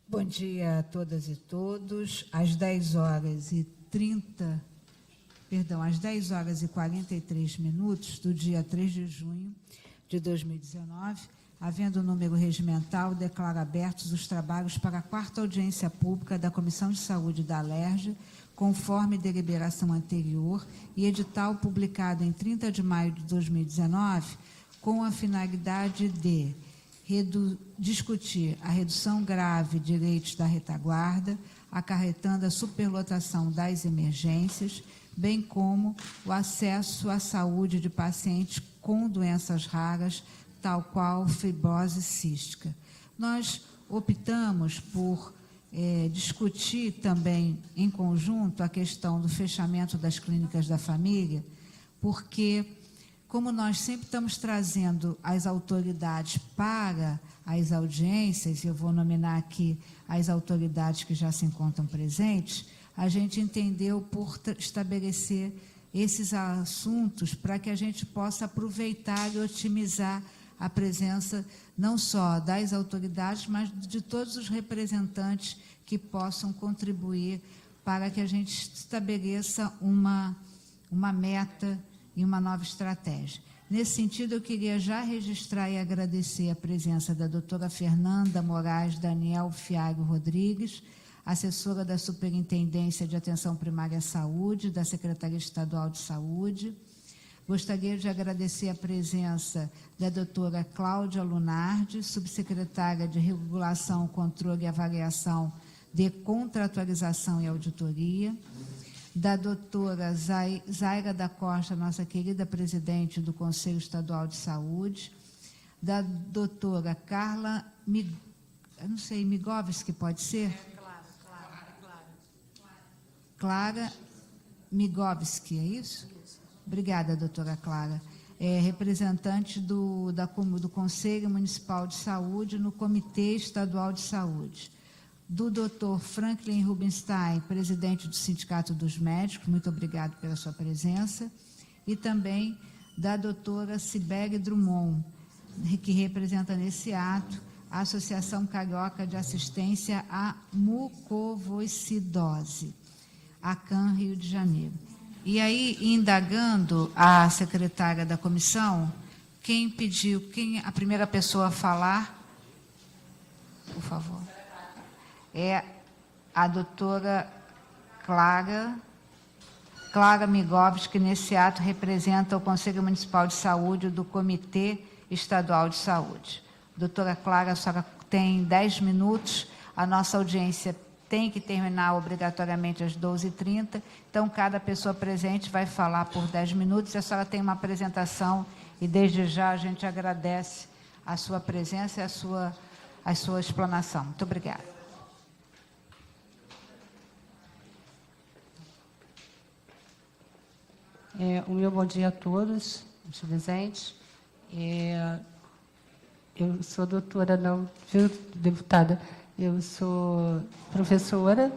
Bom dia a todas e todos. Às 10h30, às 10h43 do dia 3 de junho de 2019, havendo o número regimental, declaro abertos os trabalhos para a 4ª audiência pública da Comissão de Saúde da Alerj, conforme deliberação anterior e edital publicado em 30 de maio de 2019, com a finalidade de discutir a redução grave de leitos da retaguarda, acarretando a superlotação das emergências, bem como o acesso à saúde de pacientes com doenças raras, tal qual fibrose cística. Nós optamos por discutir também em conjunto a questão do fechamento das clínicas da família, porque, como nós sempre estamos trazendo as autoridades para as audiências, eu vou nominar aqui as autoridades que já se encontram presentes, a gente entendeu por estabelecer esses assuntos para que a gente possa aproveitar e otimizar a presença não só das autoridades, mas de todos os representantes que possam contribuir para que a gente estabeleça uma meta e uma nova estratégia. Nesse sentido, eu queria já registrar e agradecer a presença da doutora Fernanda Moraes Daniel Fialho Rodrigues, assessora da Superintendência de Atenção Primária à Saúde, da Secretaria Estadual de Saúde. Gostaria de agradecer a presença da doutora Cláudia Lunardi, subsecretária de Regulação, Controle e Avaliação de Contratualização e Auditoria, da doutora Zaira da Costa, nossa querida presidente do Conselho Estadual de Saúde, da doutora Carla, Migovski, pode ser? Clara Migovski, é isso? Obrigada, doutora Clara. Representante do Conselho Municipal de Saúde no Comitê Estadual de Saúde. Do doutor Franklin Rubinstein, presidente do Sindicato dos Médicos, muito obrigado pela sua presença, e também da doutora Cibele Drummond, que representa nesse ato a Associação Carioca de Assistência à Mucoviscidose, ACAM, Rio de Janeiro. E aí, indagando a secretária da comissão, quem a primeira pessoa a falar, por favor, é a doutora Clara Migovski, que nesse ato representa o Conselho Municipal de Saúde do Comitê Estadual de Saúde. Doutora Clara, a senhora tem 10 minutos, a nossa audiência tem que terminar obrigatoriamente às 12h30, então cada pessoa presente vai falar por 10 minutos, e a senhora tem uma apresentação, e desde já a gente agradece a sua presença e a sua explanação. Muito obrigada. O meu bom dia a todos, os presentes. Eu sou doutora, não, viu, deputada? Eu sou professora,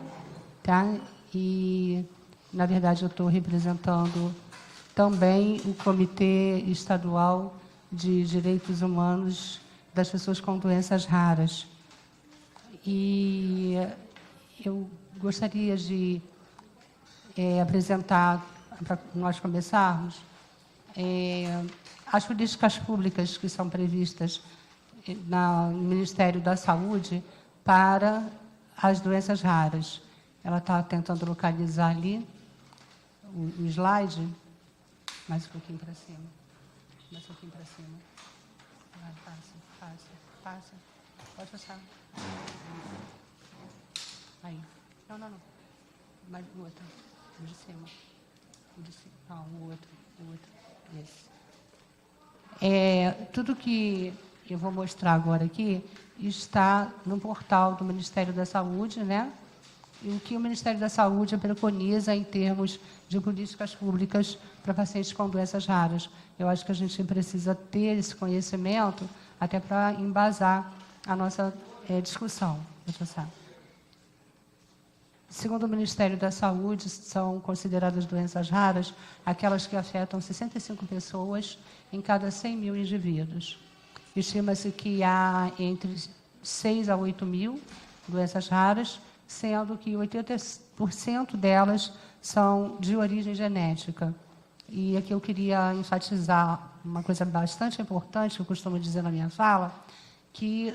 tá? E, na verdade, eu estou representando também o Comitê Estadual de Direitos Humanos das Pessoas com Doenças Raras. E eu gostaria de apresentar, para nós começarmos, as políticas públicas que são previstas no Ministério da Saúde para as doenças raras. Ela está tentando localizar ali o slide. Mais um pouquinho para cima. Mais um pouquinho para cima. Passa. Pode passar. Aí. Não. Mais o outro. O de cima. Não, o outro. Esse. Tudo que eu vou mostrar agora aqui está no portal do Ministério da Saúde, né? E o que o Ministério da Saúde preconiza em termos de políticas públicas para pacientes com doenças raras. Eu acho que a gente precisa ter esse conhecimento até para embasar a nossa discussão. Segundo o Ministério da Saúde, são consideradas doenças raras aquelas que afetam 65 pessoas em cada 100 mil indivíduos. Estima-se que há entre 6 a 8 mil doenças raras, sendo que 80% delas são de origem genética. E aqui eu queria enfatizar uma coisa bastante importante, que eu costumo dizer na minha fala, que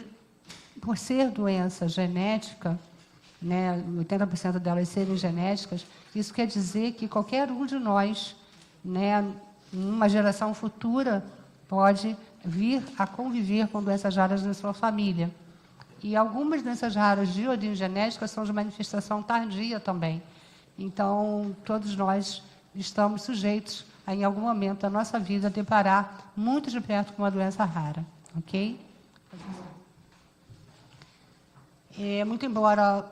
por ser doença genética, né, 80% delas serem genéticas, isso quer dizer que qualquer um de nós, né, numa geração futura, pode vir a conviver com doenças raras na sua família. E algumas doenças raras de origem genética são de manifestação tardia também. Então, todos nós estamos sujeitos a, em algum momento da nossa vida, deparar muito de perto com uma doença rara. Ok? Muito embora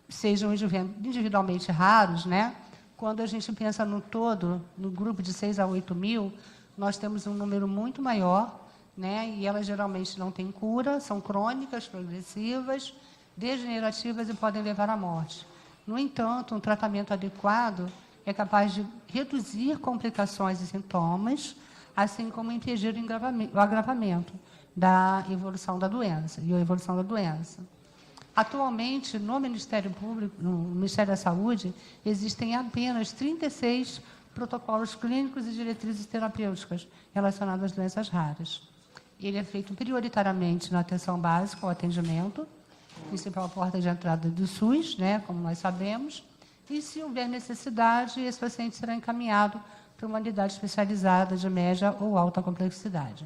sejam individualmente raros, né? Quando a gente pensa no todo, no grupo de 6 a 8 mil, nós temos um número muito maior, né? E elas geralmente não têm cura, são crônicas, progressivas, degenerativas e podem levar à morte. No entanto, um tratamento adequado é capaz de reduzir complicações e sintomas, assim como impedir o agravamento da evolução da doença e a evolução da doença. Atualmente, no Ministério Público, no Ministério da Saúde, existem apenas 36 protocolos clínicos e diretrizes terapêuticas relacionados às doenças raras. Ele é feito prioritariamente na atenção básica, o atendimento, principal porta de entrada do SUS, né, como nós sabemos, e se houver necessidade, esse paciente será encaminhado para uma unidade especializada de média ou alta complexidade.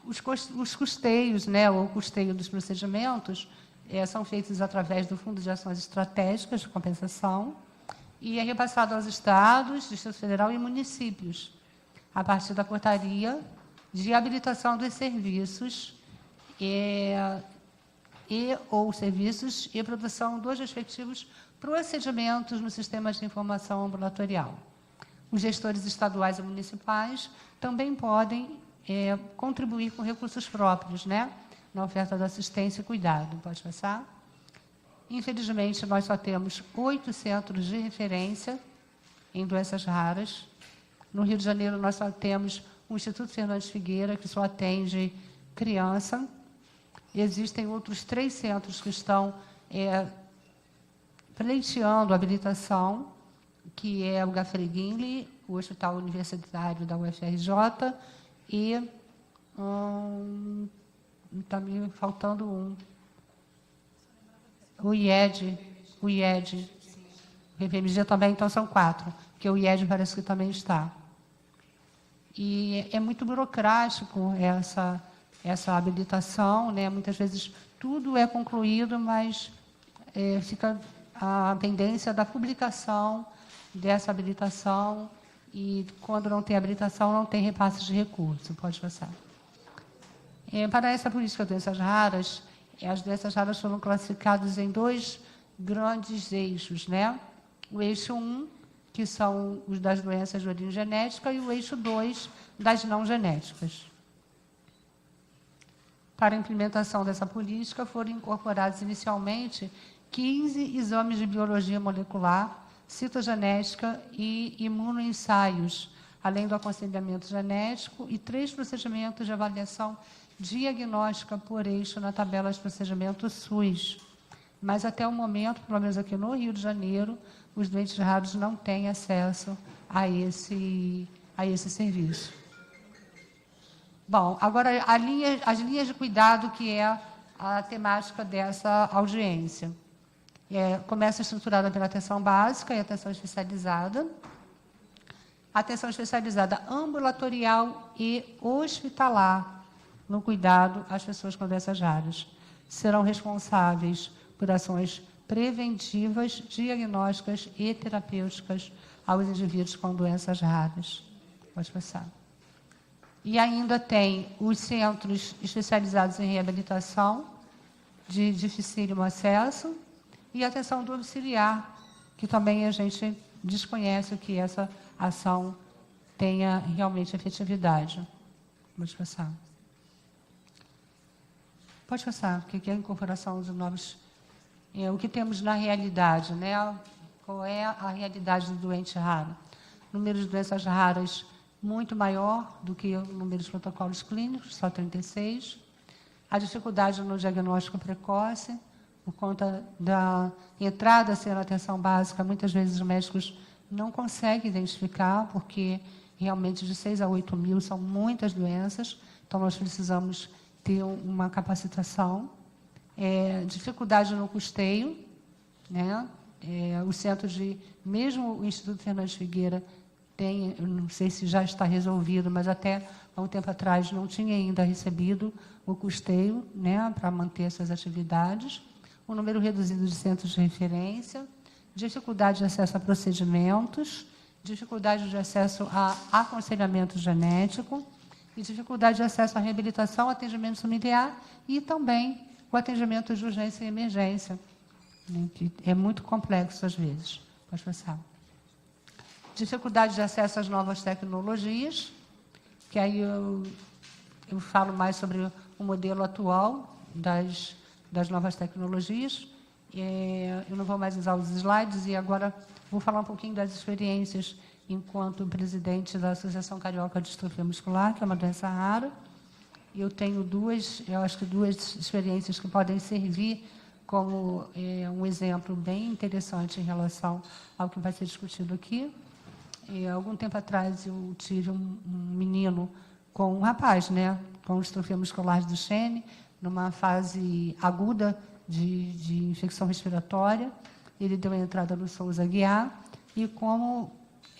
Os custeios, né, ou o custeio dos procedimentos, são feitos através do Fundo de Ações Estratégicas de Compensação e é repassado aos estados, Distrito Federal e municípios, a partir da portaria de habilitação dos serviços ou serviços e produção dos respectivos procedimentos no sistema de informação ambulatorial. Os gestores estaduais e municipais também podem contribuir com recursos próprios, né, na oferta da assistência e cuidado. Pode passar? Infelizmente, nós só temos 8 centros de referência em doenças raras. No Rio de Janeiro, nós só temos o Instituto Fernandes Figueira, que só atende criança. Existem outros 3 centros que estão pleiteando habilitação, que é o Gafreguinle, o Hospital Universitário da UFRJ e está me faltando um. O IED. O PPMG também, então são 4, porque o IED parece que também está. E é muito burocrático essa habilitação, né? Muitas vezes tudo é concluído, mas fica a pendência da publicação dessa habilitação e, quando não tem habilitação, não tem repasse de recurso. Pode passar. Para essa política de doenças raras, as doenças raras foram classificadas em 2 grandes eixos, né? O eixo 1, que são os das doenças de origem genética, e o eixo 2, das não genéticas. Para a implementação dessa política, foram incorporados inicialmente 15 exames de biologia molecular, citogenética e imunoensaios, além do aconselhamento genético, e 3 procedimentos de avaliação diagnóstica por eixo na tabela de procedimento SUS. Mas, até o momento, pelo menos aqui no Rio de Janeiro, os doentes raros não têm acesso a esse serviço. Bom, agora, as linhas de cuidado, que é a temática dessa audiência. Começa estruturada pela atenção básica e atenção especializada. Atenção especializada ambulatorial e hospitalar no cuidado às pessoas com doenças raras. Serão responsáveis por ações preventivas, diagnósticas e terapêuticas aos indivíduos com doenças raras. Pode passar. E ainda tem os centros especializados em reabilitação de dificílimo acesso e atenção domiciliar, que também a gente desconhece que essa ação tenha realmente efetividade. Pode passar. Pode passar, porque aqui é a incorporação de novos... o que temos na realidade, né? Qual é a realidade do doente raro? Número de doenças raras muito maior do que o número de protocolos clínicos, só 36. A dificuldade no diagnóstico precoce, por conta da entrada assim, na atenção básica, muitas vezes os médicos não conseguem identificar, porque realmente de 6 a 8 mil são muitas doenças, então nós precisamos ter uma capacitação. Dificuldade no custeio, né? O centro mesmo o Instituto Fernandes Figueira tem, eu não sei se já está resolvido, mas até há um tempo atrás não tinha ainda recebido o custeio, né, para manter essas atividades. O número reduzido de centros de referência, dificuldade de acesso a procedimentos, dificuldade de acesso a aconselhamento genético e dificuldade de acesso à reabilitação, atendimento familiar e também o atendimento de urgência e emergência, né, que é muito complexo às vezes. Pode passar. Dificuldade de acesso às novas tecnologias, que aí eu falo mais sobre o modelo atual das novas tecnologias. Eu não vou mais usar os slides e agora vou falar um pouquinho das experiências enquanto presidente da Associação Carioca de Distrofia Muscular, que é uma doença rara. Eu tenho acho que duas experiências que podem servir como um exemplo bem interessante em relação ao que vai ser discutido aqui. Algum tempo atrás eu tive um menino um rapaz, né, com distrofia muscular de Duchenne, numa fase aguda de infecção respiratória. Ele deu a entrada no Souza Aguiar e, como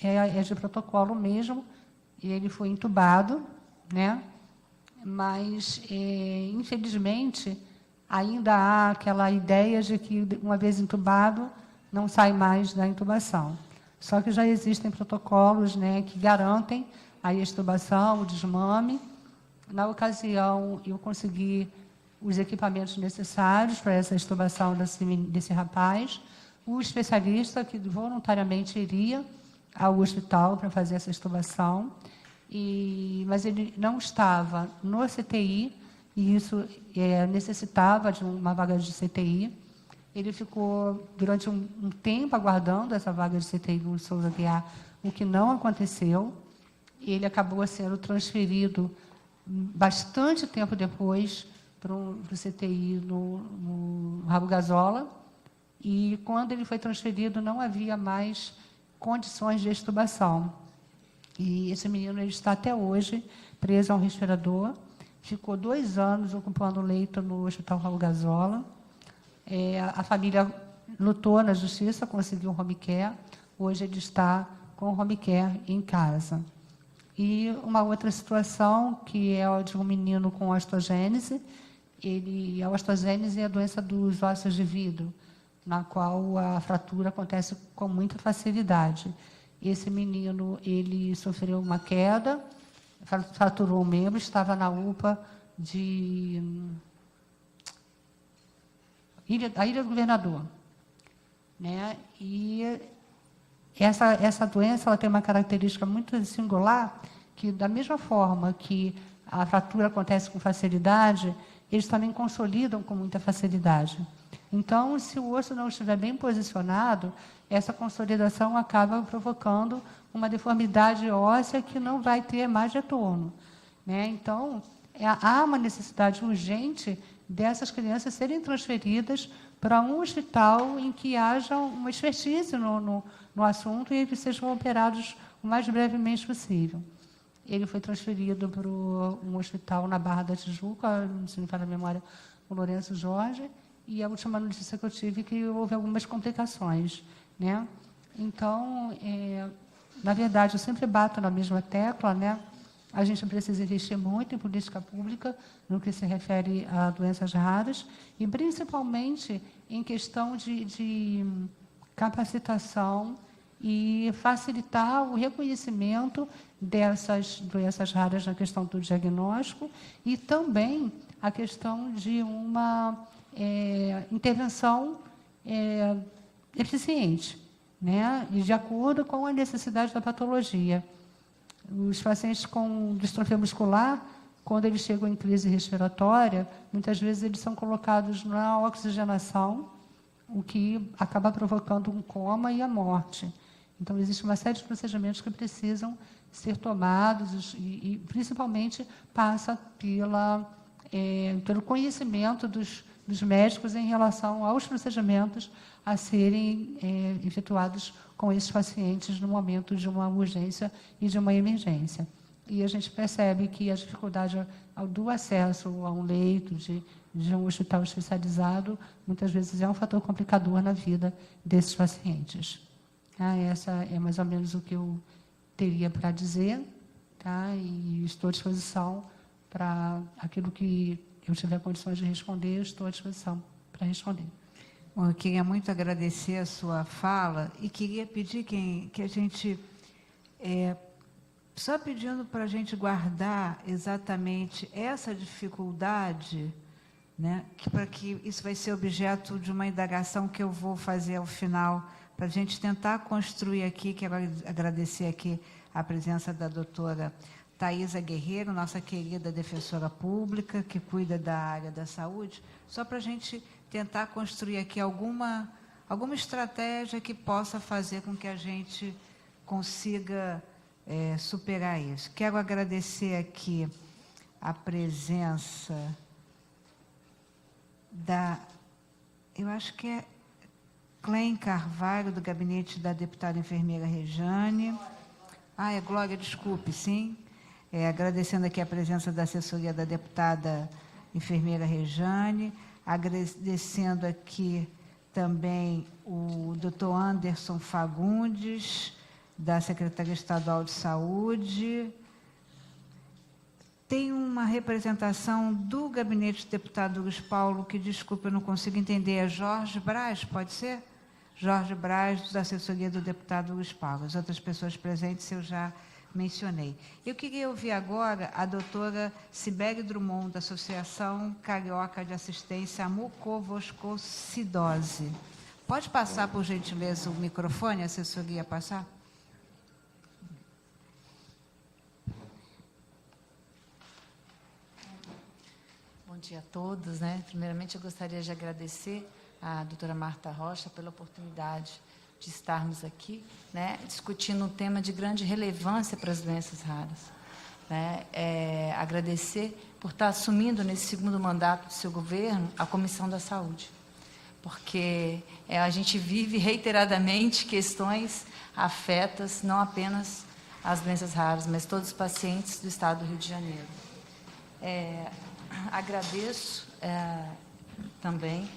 é de protocolo mesmo, ele foi entubado, né? Mas, infelizmente, ainda há aquela ideia de que, uma vez entubado, não sai mais da intubação. Só que já existem protocolos, né, que garantem a extubação, o desmame. Na ocasião, eu consegui os equipamentos necessários para essa extubação desse rapaz. O especialista, que voluntariamente iria ao hospital para fazer essa extubação, mas ele não estava no CTI, e isso necessitava de uma vaga de CTI. Ele ficou durante um tempo aguardando essa vaga de CTI no Souza Aguiar, o que não aconteceu. Ele acabou sendo transferido bastante tempo depois para o CTI no Rabo Gazola, e quando ele foi transferido não havia mais condições de extubação. E esse menino ele está até hoje preso a um respirador, ficou 2 anos ocupando leito no Hospital Rabo Gazola. A família lutou na justiça, conseguiu um home care, hoje ele está com o home care em casa. E uma outra situação, que é a de um menino com osteogênese. A osteogênese é a doença dos ossos de vidro, na qual a fratura acontece com muita facilidade. Esse menino, ele sofreu uma queda, fraturou um membro, estava na UPA a Ilha do Governador, né? E essa doença ela tem uma característica muito singular, que da mesma forma que a fratura acontece com facilidade, eles também consolidam com muita facilidade. Então, se o osso não estiver bem posicionado, essa consolidação acaba provocando uma deformidade óssea que não vai ter mais retorno, né? Então, há uma necessidade urgente dessas crianças serem transferidas para um hospital em que haja uma expertise no assunto e que sejam operados o mais brevemente possível. Ele foi transferido para um hospital na Barra da Tijuca, se não me falha a memória, o Lourenço Jorge, e a última notícia que eu tive é que houve algumas complicações, né? Então, na verdade, eu sempre bato na mesma tecla, né? A gente precisa investir muito em política pública no que se refere a doenças raras e, principalmente, em questão de capacitação e facilitar o reconhecimento dessas doenças raras na questão do diagnóstico e também a questão de uma intervenção eficiente, né? E de acordo com a necessidade da patologia. Os pacientes com distrofia muscular, quando eles chegam em crise respiratória, muitas vezes eles são colocados na oxigenação, o que acaba provocando um coma e a morte. Então, existe uma série de procedimentos que precisam ser tomados e principalmente, passa pelo conhecimento dos dos médicos em relação aos procedimentos a serem efetuados com esses pacientes no momento de uma urgência e de uma emergência. E a gente percebe que a dificuldade do acesso a um leito de um hospital especializado, muitas vezes é um fator complicador na vida desses pacientes. Tá? Essa é mais ou menos o que eu teria para dizer, tá? E estou à disposição para aquilo que eu tiver condições de responder, estou à disposição para responder. Bom, eu queria muito agradecer a sua fala e queria pedir que a gente, só pedindo para a gente guardar exatamente essa dificuldade, né, para que isso vai ser objeto de uma indagação que eu vou fazer ao final, para a gente tentar construir aqui, quero agradecer aqui a presença da doutora Thaisa Guerreiro, nossa querida defensora pública, que cuida da área da saúde, só para a gente tentar construir aqui alguma estratégia que possa fazer com que a gente consiga superar isso. Quero agradecer aqui a presença eu acho que é Clém Carvalho, do gabinete da deputada enfermeira Rejane. É Glória, desculpe, sim. Agradecendo aqui a presença da assessoria da deputada enfermeira Rejane, agradecendo aqui também o doutor Anderson Fagundes, da Secretaria Estadual de Saúde. Tem uma representação do gabinete do deputado Luiz Paulo, que, desculpa, eu não consigo entender, é Jorge Braz, pode ser? Jorge Braz, da assessoria do deputado Luiz Paulo. As outras pessoas presentes eu já mencionei. Eu queria ouvir agora a doutora Cibele Drummond, da Associação Carioca de Assistência à Mucoviscosidose. Pode passar, por gentileza, o microfone, a assessoria passar? Bom dia a todos, né? Primeiramente, eu gostaria de agradecer à doutora Marta Rocha pela oportunidade de estarmos aqui, né, discutindo um tema de grande relevância para as doenças raras. Né? Agradecer por estar assumindo, nesse segundo mandato do seu governo, a Comissão da Saúde, porque a gente vive reiteradamente questões afetas não apenas as doenças raras, mas todos os pacientes do Estado do Rio de Janeiro. Agradeço também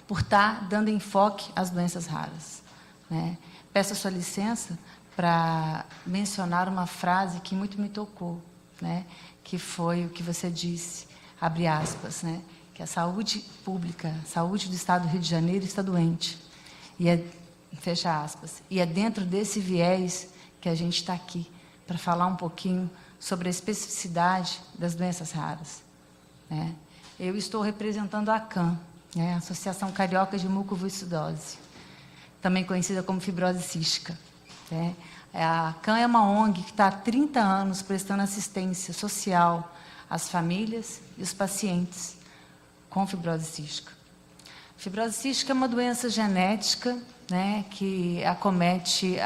por estar dando enfoque às doenças raras. Né? Peço a sua licença para mencionar uma frase que muito me tocou, né? Que foi o que você disse, abre aspas, né? Que a saúde pública, a saúde do Estado do Rio de Janeiro está doente. Fecha aspas. E é dentro desse viés que a gente está aqui, para falar um pouquinho sobre a especificidade das doenças raras. Né? Eu estou representando a ACAM, né? Associação Carioca de Mucoviscidose, também conhecida como fibrose cística. Né? A ACAM é uma ONG que está há 30 anos prestando assistência social às famílias e os pacientes com fibrose cística. Fibrose cística é uma doença genética, né, que acomete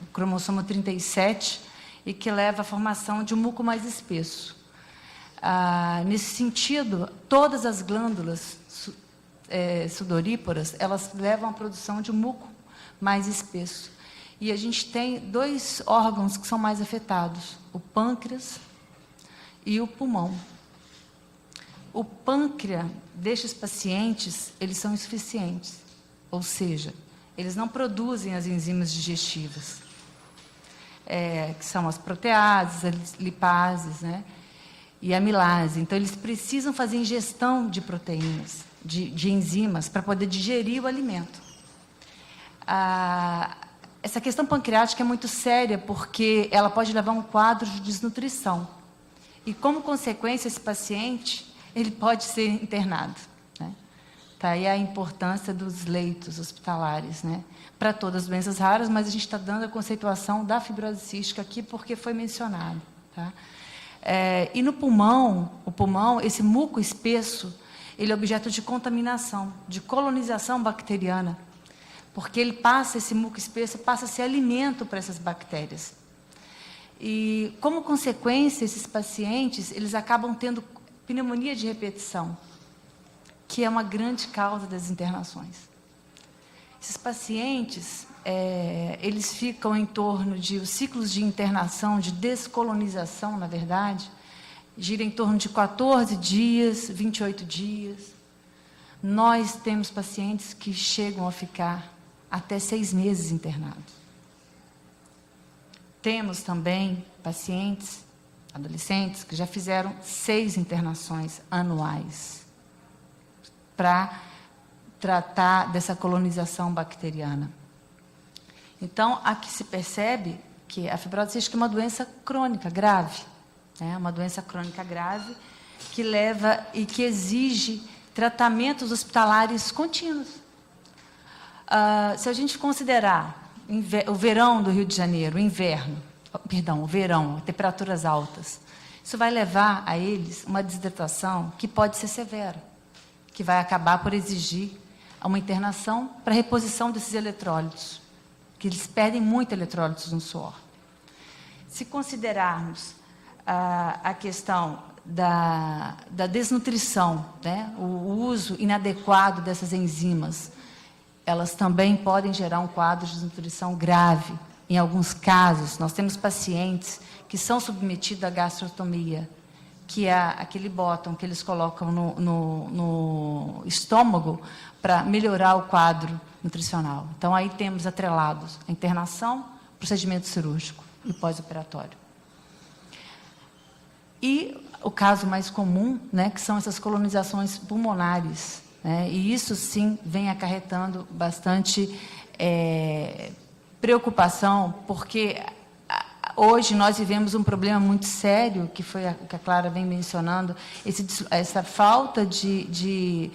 o cromossomo 37 e que leva à formação de um muco mais espesso. Nesse sentido, todas as glândulas sudoríparas, elas levam à produção de um muco mais espesso. E a gente tem dois órgãos que são mais afetados, o pâncreas e o pulmão. O pâncreas destes pacientes, eles são insuficientes, ou seja, eles não produzem as enzimas digestivas, que são as proteases, as lipases, né, e a amilase. Então, eles precisam fazer ingestão de proteínas, de enzimas, para poder digerir o alimento. Essa questão pancreática é muito séria, porque ela pode levar a um quadro de desnutrição. E, como consequência, esse paciente ele pode ser internado. Né? Tá aí a importância dos leitos hospitalares, né? Para todas as doenças raras, mas a gente está dando a conceituação da fibrose cística aqui porque foi mencionado. Tá? E no pulmão, esse muco espesso, ele é objeto de contaminação, de colonização bacteriana, porque esse muco espesso passa a ser alimento para essas bactérias. E, como consequência, esses pacientes, eles acabam tendo pneumonia de repetição, que é uma grande causa das internações. Esses pacientes, eles ficam em torno de, os ciclos de internação, de descolonização, na verdade, gira em torno de 14 dias, 28 dias. Nós temos pacientes que chegam a ficar até 6 meses internados. Temos também pacientes, adolescentes, que já fizeram 6 internações anuais para tratar dessa colonização bacteriana. Então, aqui se percebe que a fibrose cística é uma doença crônica grave, né? Uma doença crônica grave que leva e que exige tratamentos hospitalares contínuos. Se a gente considerar o verão do Rio de Janeiro, o verão, temperaturas altas, isso vai levar a eles uma desidratação que pode ser severa, que vai acabar por exigir uma internação para reposição desses eletrólitos, que eles perdem muito eletrólitos no suor. Se considerarmos a questão da desnutrição, né, o uso inadequado dessas enzimas, elas também podem gerar um quadro de desnutrição grave. Em alguns casos, nós temos pacientes que são submetidos à gastrostomia, que é aquele botão que eles colocam no estômago para melhorar o quadro nutricional. Então, aí temos atrelados a internação, procedimento cirúrgico e pós-operatório. E o caso mais comum, né, que são essas colonizações pulmonares, né, e isso, sim, vem acarretando bastante preocupação, porque hoje nós vivemos um problema muito sério, que foi o que a Clara vem mencionando, essa falta de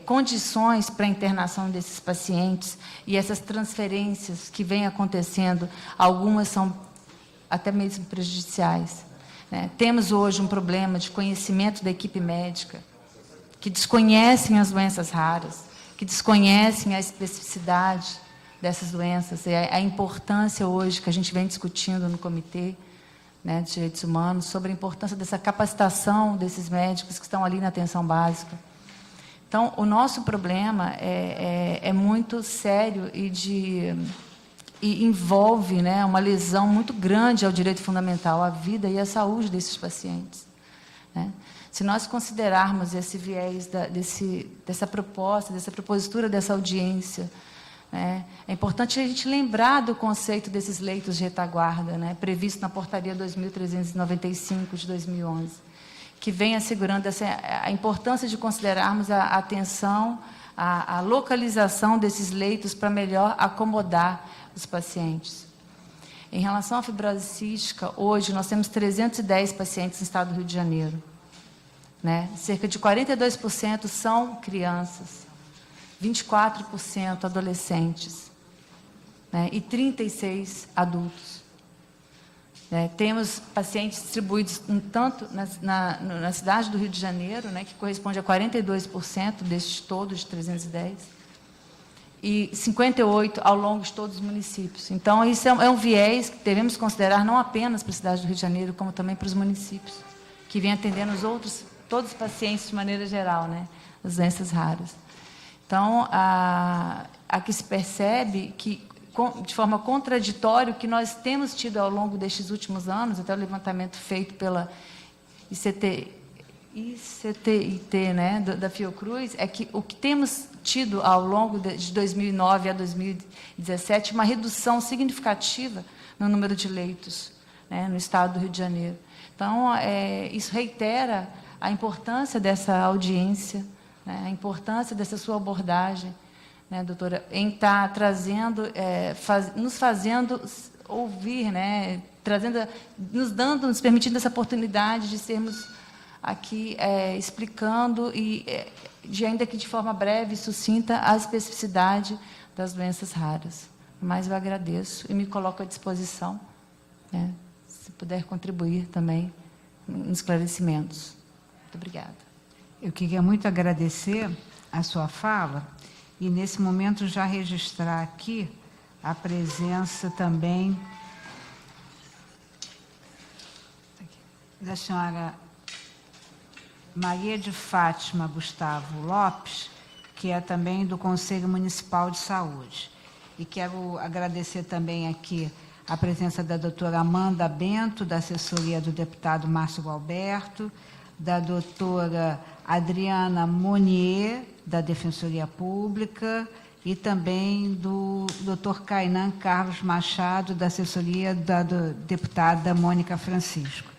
condições para a internação desses pacientes e essas transferências que vêm acontecendo, algumas são até mesmo prejudiciais, né? Temos hoje um problema de conhecimento da equipe médica, que desconhecem as doenças raras, que desconhecem a especificidade dessas doenças, e a importância hoje que a gente vem discutindo no Comitê, né, de Direitos Humanos, sobre a importância dessa capacitação desses médicos que estão ali na atenção básica. Então, o nosso problema é muito sério e envolve, né, uma lesão muito grande ao direito fundamental, à vida e à saúde desses pacientes, né? Se nós considerarmos esse viés dessa proposta, dessa propositura dessa audiência, né, é importante a gente lembrar do conceito desses leitos de retaguarda, né, previsto na Portaria 2395 de 2011, que vem assegurando a importância de considerarmos a atenção, a localização desses leitos para melhor acomodar os pacientes. Em relação à fibrose cística, hoje nós temos 310 pacientes no estado do Rio de Janeiro, né? Cerca de 42% são crianças, 24% adolescentes, né, e 36% adultos. Temos pacientes distribuídos tanto na cidade do Rio de Janeiro, né, que corresponde a 42% destes todos, de 310, e 58% ao longo de todos os municípios. Então, isso é um viés que devemos considerar não apenas para a cidade do Rio de Janeiro, como também para os municípios, que vêm atendendo todos os pacientes de maneira geral, né, as doenças raras. Então, aqui se percebe que, de forma contraditória, o que nós temos tido ao longo destes últimos anos, até o levantamento feito pela ICTIT, né, da Fiocruz, é que o que temos tido ao longo de 2009 a 2017, uma redução significativa no número de leitos, né, no estado do Rio de Janeiro. Então, isso reitera a importância dessa audiência, né, a importância dessa sua abordagem, né, doutora, em estar trazendo, nos fazendo ouvir, né, nos permitindo essa oportunidade de sermos aqui explicando, ainda que de forma breve e sucinta, a especificidade das doenças raras. Mas eu agradeço e me coloco à disposição, né, se puder contribuir também em esclarecimentos. Muito obrigada. Eu queria muito agradecer a sua fala e, nesse momento, já registrar aqui a presença também da senhora Maria de Fátima Gustavo Lopes, que é também do Conselho Municipal de Saúde. E quero agradecer também aqui a presença da doutora Amanda Bento, da assessoria do deputado Márcio Gualberto, da doutora Adriana Monier, da Defensoria Pública, e também do doutor Kainan Carlos Machado, da assessoria da deputada Mônica Francisco.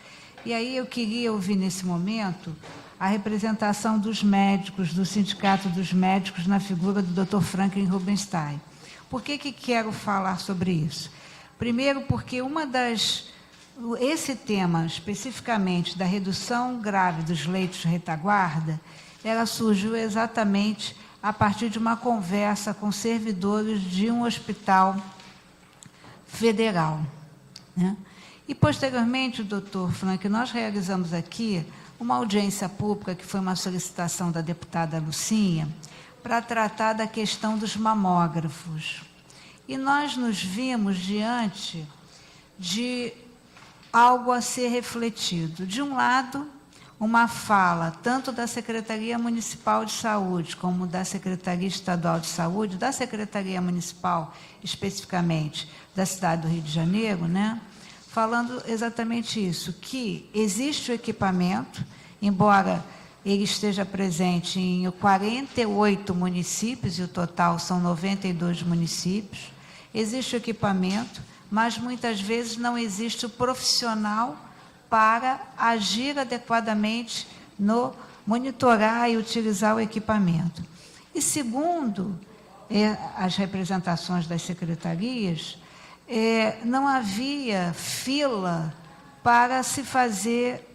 E aí eu queria ouvir, nesse momento, a representação dos médicos, do Sindicato dos Médicos, na figura do doutor Franklin Rubenstein. Por que quero falar sobre isso? Primeiro, porque esse tema, especificamente, da redução grave dos leitos de retaguarda, ela surgiu exatamente a partir de uma conversa com servidores de um hospital federal, né? E, posteriormente, doutor Frank, nós realizamos aqui uma audiência pública, que foi uma solicitação da deputada Lucinha, para tratar da questão dos mamógrafos. E nós nos vimos diante de algo a ser refletido. De um lado, uma fala tanto da Secretaria Municipal de Saúde como da Secretaria Estadual de Saúde, da Secretaria Municipal, especificamente, da cidade do Rio de Janeiro, né, falando exatamente isso, que existe o equipamento, embora ele esteja presente em 48 municípios, e o total são 92 municípios, existe o equipamento, mas muitas vezes não existe o profissional para agir adequadamente no monitorar e utilizar o equipamento. E segundo as representações das secretarias, não havia fila para se fazer.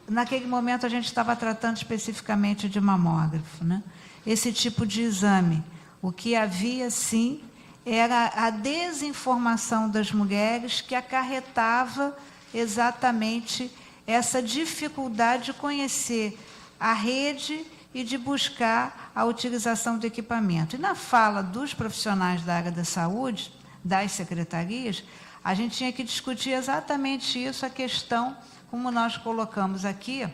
Naquele momento, a gente estava tratando especificamente de mamógrafo, né? Esse tipo de exame. O que havia, sim, era a desinformação das mulheres, que acarretava exatamente essa dificuldade de conhecer a rede e de buscar a utilização do equipamento. E na fala dos profissionais da área da saúde, das secretarias, a gente tinha que discutir exatamente isso, a questão, como nós colocamos aqui,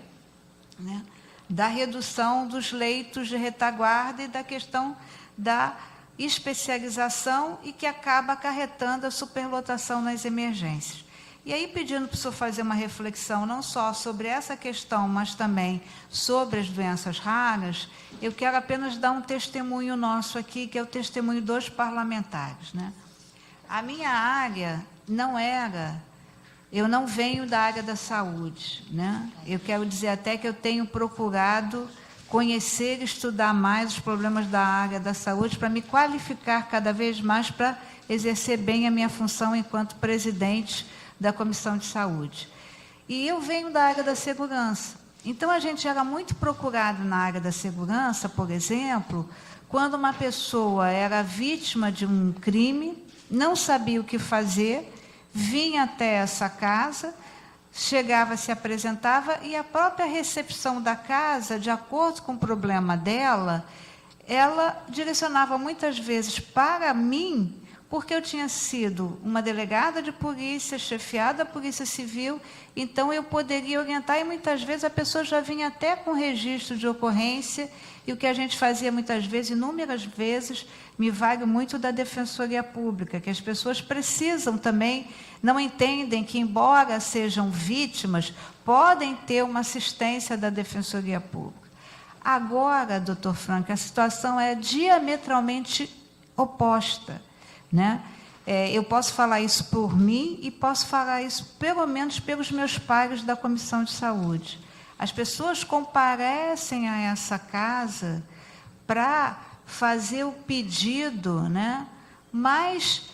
né, da redução dos leitos de retaguarda e da questão da especialização, e que acaba acarretando a superlotação nas emergências. E aí, pedindo para o senhor fazer uma reflexão não só sobre essa questão, mas também sobre as doenças raras, eu quero apenas dar um testemunho nosso aqui, que é o testemunho dos parlamentares, né? A minha área não era... Eu não venho da área da saúde, né? Eu quero dizer até que eu tenho procurado conhecer e estudar mais os problemas da área da saúde para me qualificar cada vez mais para exercer bem a minha função enquanto presidente da Comissão de Saúde. E eu venho da área da segurança. Então, a gente era muito procurado na área da segurança, por exemplo, quando uma pessoa era vítima de um crime, não sabia o que fazer, vinha até essa casa, chegava, se apresentava, e a própria recepção da casa, de acordo com o problema dela, ela direcionava muitas vezes para mim, porque eu tinha sido uma delegada de polícia, chefiada a Polícia Civil, então eu poderia orientar, e muitas vezes a pessoa já vinha até com registro de ocorrência, e o que a gente fazia muitas vezes, inúmeras vezes, me vale muito da Defensoria Pública, que as pessoas precisam também, não entendem que, embora sejam vítimas, podem ter uma assistência da Defensoria Pública. Agora, doutor Frank, a situação é diametralmente oposta, né? Eu posso falar isso por mim e posso falar isso, pelo menos, pelos meus pares da Comissão de Saúde. As pessoas comparecem a essa casa para fazer o pedido, né, mais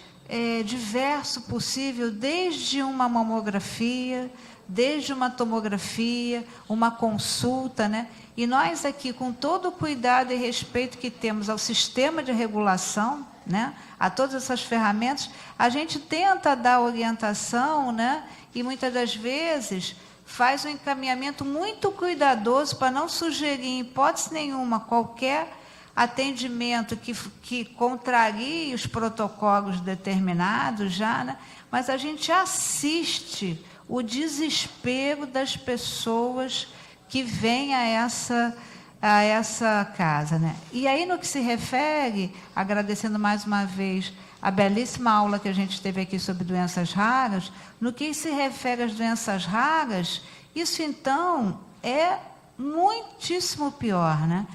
diverso possível, desde uma mamografia, desde uma tomografia, uma consulta, né? E nós aqui, com todo o cuidado e respeito que temos ao sistema de regulação, né, a todas essas ferramentas, a gente tenta dar orientação, né, e muitas das vezes faz um encaminhamento muito cuidadoso para não sugerir, em hipótese nenhuma, qualquer atendimento que contrarie os protocolos determinados já, né? Mas a gente assiste o desespero das pessoas que vem a essa casa, né? E aí, no que se refere, agradecendo mais uma vez a belíssima aula que a gente teve aqui sobre doenças raras, no que se refere às doenças raras, isso, então, é muitíssimo pior, né?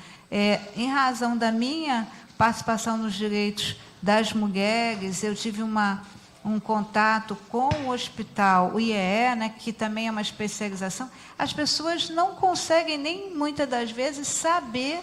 Em razão da minha participação nos direitos das mulheres, eu tive um contato com o hospital, o IEE, né, que também é uma especialização. As pessoas não conseguem nem, muitas das vezes, saber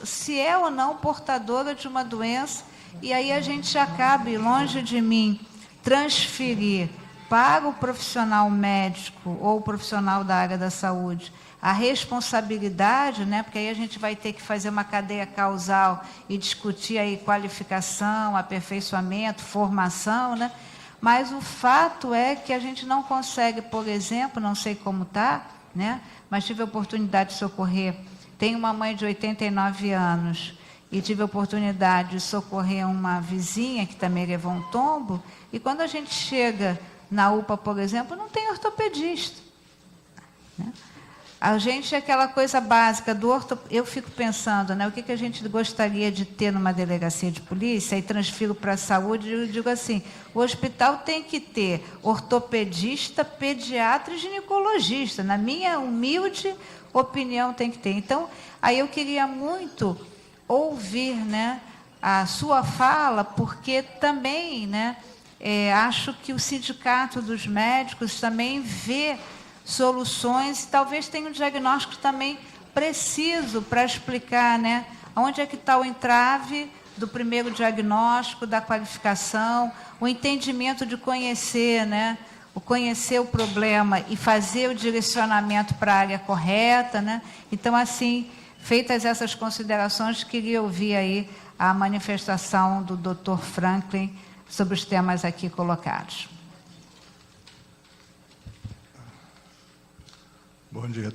se é ou não portadora de uma doença, e aí a gente acaba, e longe de mim, transferir para o profissional médico ou o profissional da área da saúde a responsabilidade, né, porque aí a gente vai ter que fazer uma cadeia causal e discutir aí qualificação, aperfeiçoamento, formação, né? Mas o fato é que a gente não consegue, por exemplo, não sei como está, né, mas tive a oportunidade de socorrer, tenho uma mãe de 89 anos, e tive a oportunidade de socorrer uma vizinha que também levou um tombo, e quando a gente chega na UPA, por exemplo, não tem ortopedista, né? A gente, aquela coisa básica do eu fico pensando, né, o que a gente gostaria de ter numa delegacia de polícia, e transfiro para a saúde, e eu digo assim, o hospital tem que ter ortopedista, pediatra e ginecologista, na minha humilde opinião tem que ter. Então, aí eu queria muito ouvir, né, a sua fala, porque também, né, acho que o Sindicato dos Médicos também vê soluções, e talvez tenha um diagnóstico também preciso para explicar, né, onde é que está o entrave do primeiro diagnóstico, da qualificação, o entendimento de conhecer, né, conhecer o problema e fazer o direcionamento para a área correta, né? Então, assim, feitas essas considerações, queria ouvir aí a manifestação do Dr. Franklin sobre os temas aqui colocados. Bom dia,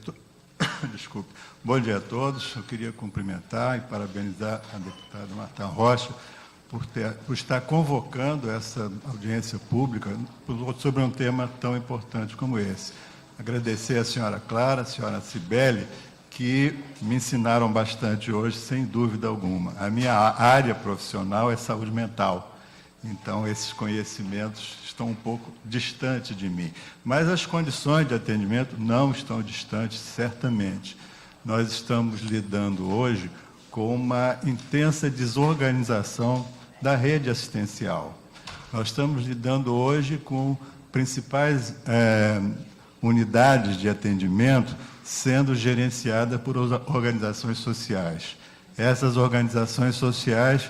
desculpe. Bom dia a todos. Eu queria cumprimentar e parabenizar a deputada Marta Rocha por estar convocando essa audiência pública sobre um tema tão importante como esse. Agradecer à senhora Clara, à senhora Cibele, que me ensinaram bastante hoje, sem dúvida alguma. A minha área profissional é saúde mental, então esses conhecimentos estão um pouco distantes de mim. Mas as condições de atendimento não estão distantes, certamente. Nós estamos lidando hoje com uma intensa desorganização da rede assistencial. Nós estamos lidando hoje com principais unidades de atendimento sendo gerenciadas por organizações sociais. Essas organizações sociais,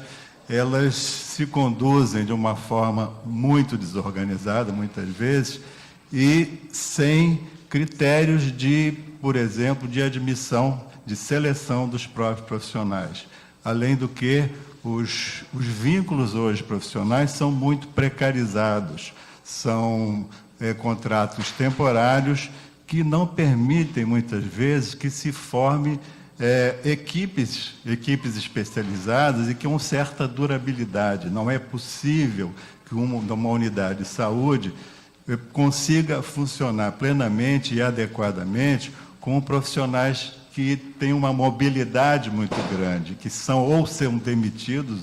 elas se conduzem de uma forma muito desorganizada, muitas vezes, e sem critérios de, por exemplo, de admissão, de seleção dos próprios profissionais. Além do que, os vínculos hoje profissionais são muito precarizados, são contratos temporários que não permitem, muitas vezes, que se forme equipes especializadas e com certa durabilidade. Não é possível que uma unidade de saúde consiga funcionar plenamente e adequadamente com profissionais que têm uma mobilidade muito grande, que são ou são demitidos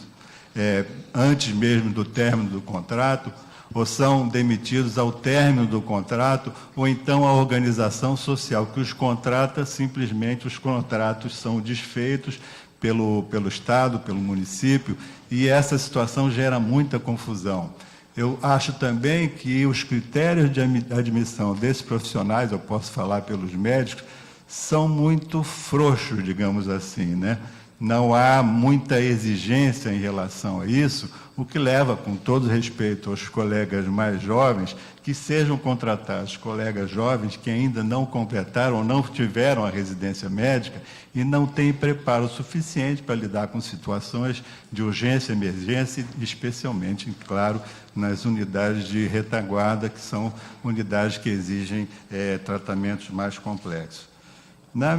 antes mesmo do término do contrato, ou são demitidos ao término do contrato, ou então a organização social que os contrata, simplesmente os contratos são desfeitos pelo Estado, pelo município, e essa situação gera muita confusão. Eu acho também que os critérios de admissão desses profissionais, eu posso falar pelos médicos, são muito frouxos, digamos assim, né? Não há muita exigência em relação a isso, o que leva, com todo respeito aos colegas mais jovens, que sejam contratados colegas jovens que ainda não completaram ou não tiveram a residência médica e não têm preparo suficiente para lidar com situações de urgência, emergência, especialmente, claro, nas unidades de retaguarda, que são unidades que exigem tratamentos mais complexos. Na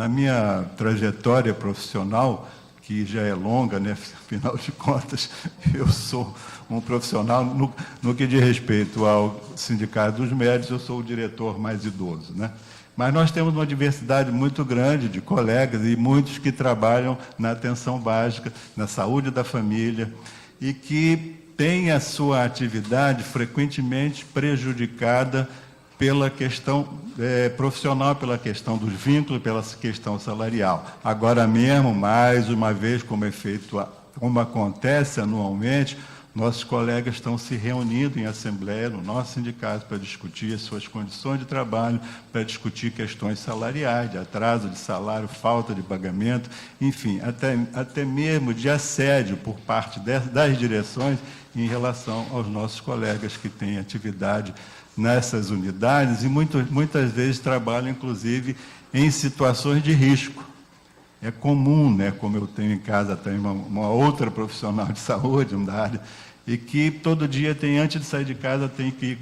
minha trajetória profissional, que já é longa, né? Afinal de contas, eu sou um profissional, no que diz respeito ao Sindicato dos Médicos, eu sou o diretor mais idoso, né? Mas nós temos uma diversidade muito grande de colegas e muitos que trabalham na atenção básica, na saúde da família, e que têm a sua atividade frequentemente prejudicada pela questão profissional, pela questão dos vínculos, pela questão salarial. Agora mesmo, mais uma vez, como acontece anualmente, nossos colegas estão se reunindo em assembleia no nosso sindicato para discutir as suas condições de trabalho, para discutir questões salariais, de atraso de salário, falta de pagamento, enfim, até mesmo de assédio por parte das direções em relação aos nossos colegas que têm atividade nessas unidades e muitas vezes trabalham, inclusive, em situações de risco. É comum, né, como eu tenho em casa também uma outra profissional de saúde, da área, e que todo dia antes de sair de casa, tem que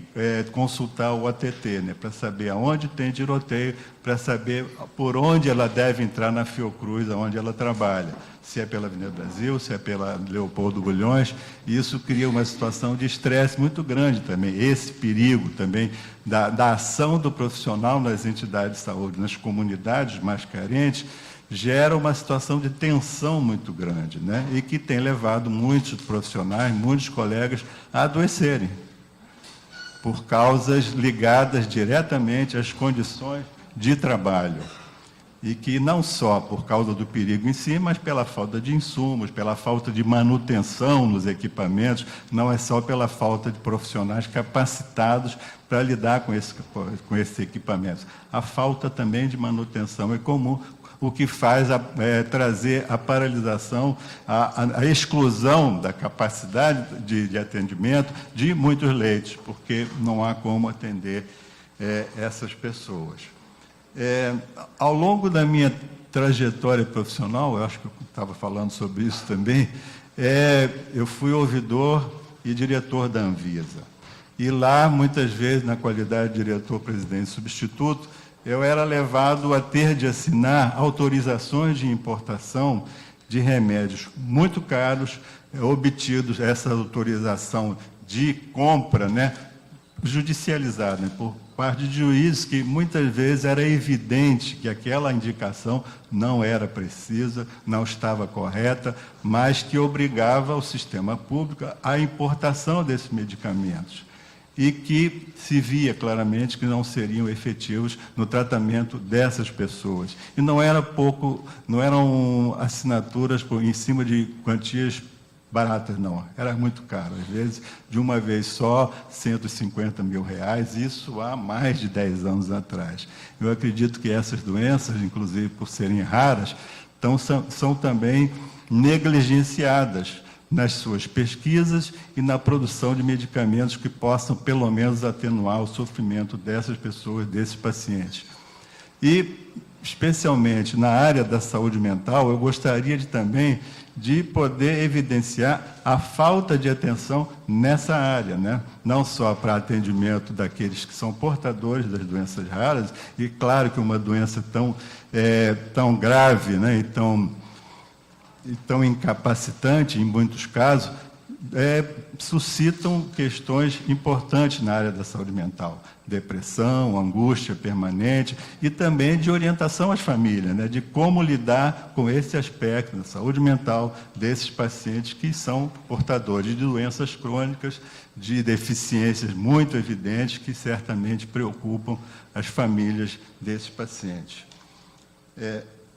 consultar o ATT, né, para saber aonde tem tiroteio, para saber por onde ela deve entrar na Fiocruz, onde ela trabalha, se é pela Avenida Brasil, se é pela Leopoldo Bulhões, e isso cria uma situação de estresse muito grande também, esse perigo também da ação do profissional nas entidades de saúde, nas comunidades mais carentes, gera uma situação de tensão muito grande, né? E que tem levado muitos profissionais, muitos colegas a adoecerem, por causas ligadas diretamente às condições de trabalho. E que não só por causa do perigo em si, mas pela falta de insumos, pela falta de manutenção nos equipamentos, não é só pela falta de profissionais capacitados para lidar com esses equipamentos. A falta também de manutenção é comum, o que faz trazer a paralisação, a exclusão da capacidade de atendimento de muitos leitos, porque não há como atender essas pessoas. Ao longo da minha trajetória profissional, eu acho que eu estava falando sobre isso também, eu fui ouvidor e diretor da Anvisa. E lá, muitas vezes, na qualidade de diretor-presidente substituto, eu era levado a ter de assinar autorizações de importação de remédios muito caros, obtidos essa autorização de compra, né, judicializada, né, por parte de juízes que muitas vezes era evidente que aquela indicação não era precisa, não estava correta, mas que obrigava o sistema público à importação desses medicamentos e que se via claramente que não seriam efetivos no tratamento dessas pessoas. E não eram assinaturas em cima de quantias baratas, não. Era muito caro. Às vezes, de uma vez só, R$150 mil, isso há mais de 10 anos atrás. Eu acredito que essas doenças, inclusive por serem raras, são também negligenciadas nas suas pesquisas e na produção de medicamentos que possam, pelo menos, atenuar o sofrimento dessas pessoas, desses pacientes. E, especialmente na área da saúde mental, eu gostaria também de poder evidenciar a falta de atenção nessa área, né? Não só para atendimento daqueles que são portadores das doenças raras, e claro que uma doença tão grave, né? E tão incapacitante, em muitos casos, suscitam questões importantes na área da saúde mental. Depressão, angústia permanente e também de orientação às famílias, né, de como lidar com esse aspecto da saúde mental desses pacientes que são portadores de doenças crônicas, de deficiências muito evidentes que certamente preocupam as famílias desses pacientes.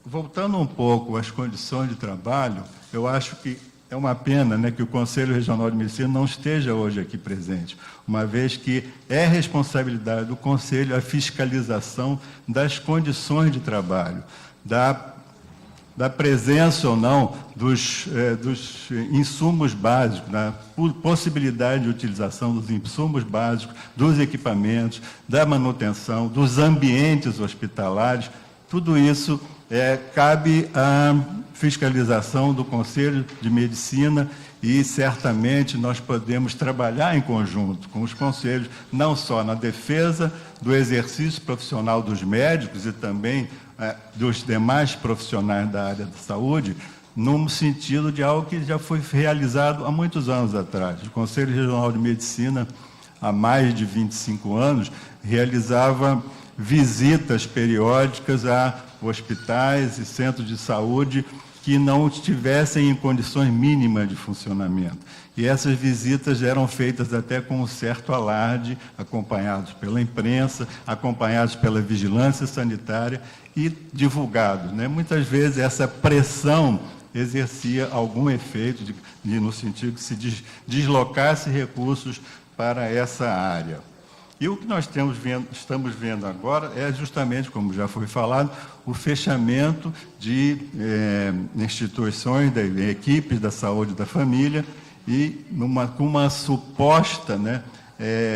Voltando um pouco às condições de trabalho, eu acho que é uma pena, né, que o Conselho Regional de Medicina não esteja hoje aqui presente, uma vez que é responsabilidade do Conselho a fiscalização das condições de trabalho, da presença ou não dos insumos básicos, da possibilidade de utilização dos insumos básicos, dos equipamentos, da manutenção, dos ambientes hospitalares. Tudo isso cabe à fiscalização do Conselho de Medicina e, certamente, nós podemos trabalhar em conjunto com os conselhos, não só na defesa do exercício profissional dos médicos e também dos demais profissionais da área da saúde, no sentido de algo que já foi realizado há muitos anos atrás. O Conselho Regional de Medicina, há mais de 25 anos, realizava visitas periódicas a hospitais e centros de saúde que não estivessem em condições mínimas de funcionamento. E essas visitas eram feitas até com um certo alarde, acompanhados pela imprensa, acompanhados pela vigilância sanitária e divulgados, né? Muitas vezes essa pressão exercia algum efeito no sentido que se deslocasse recursos para essa área. E o que nós estamos vendo agora é justamente, como já foi falado, o fechamento de instituições, de equipes da saúde da família e com uma suposta, né,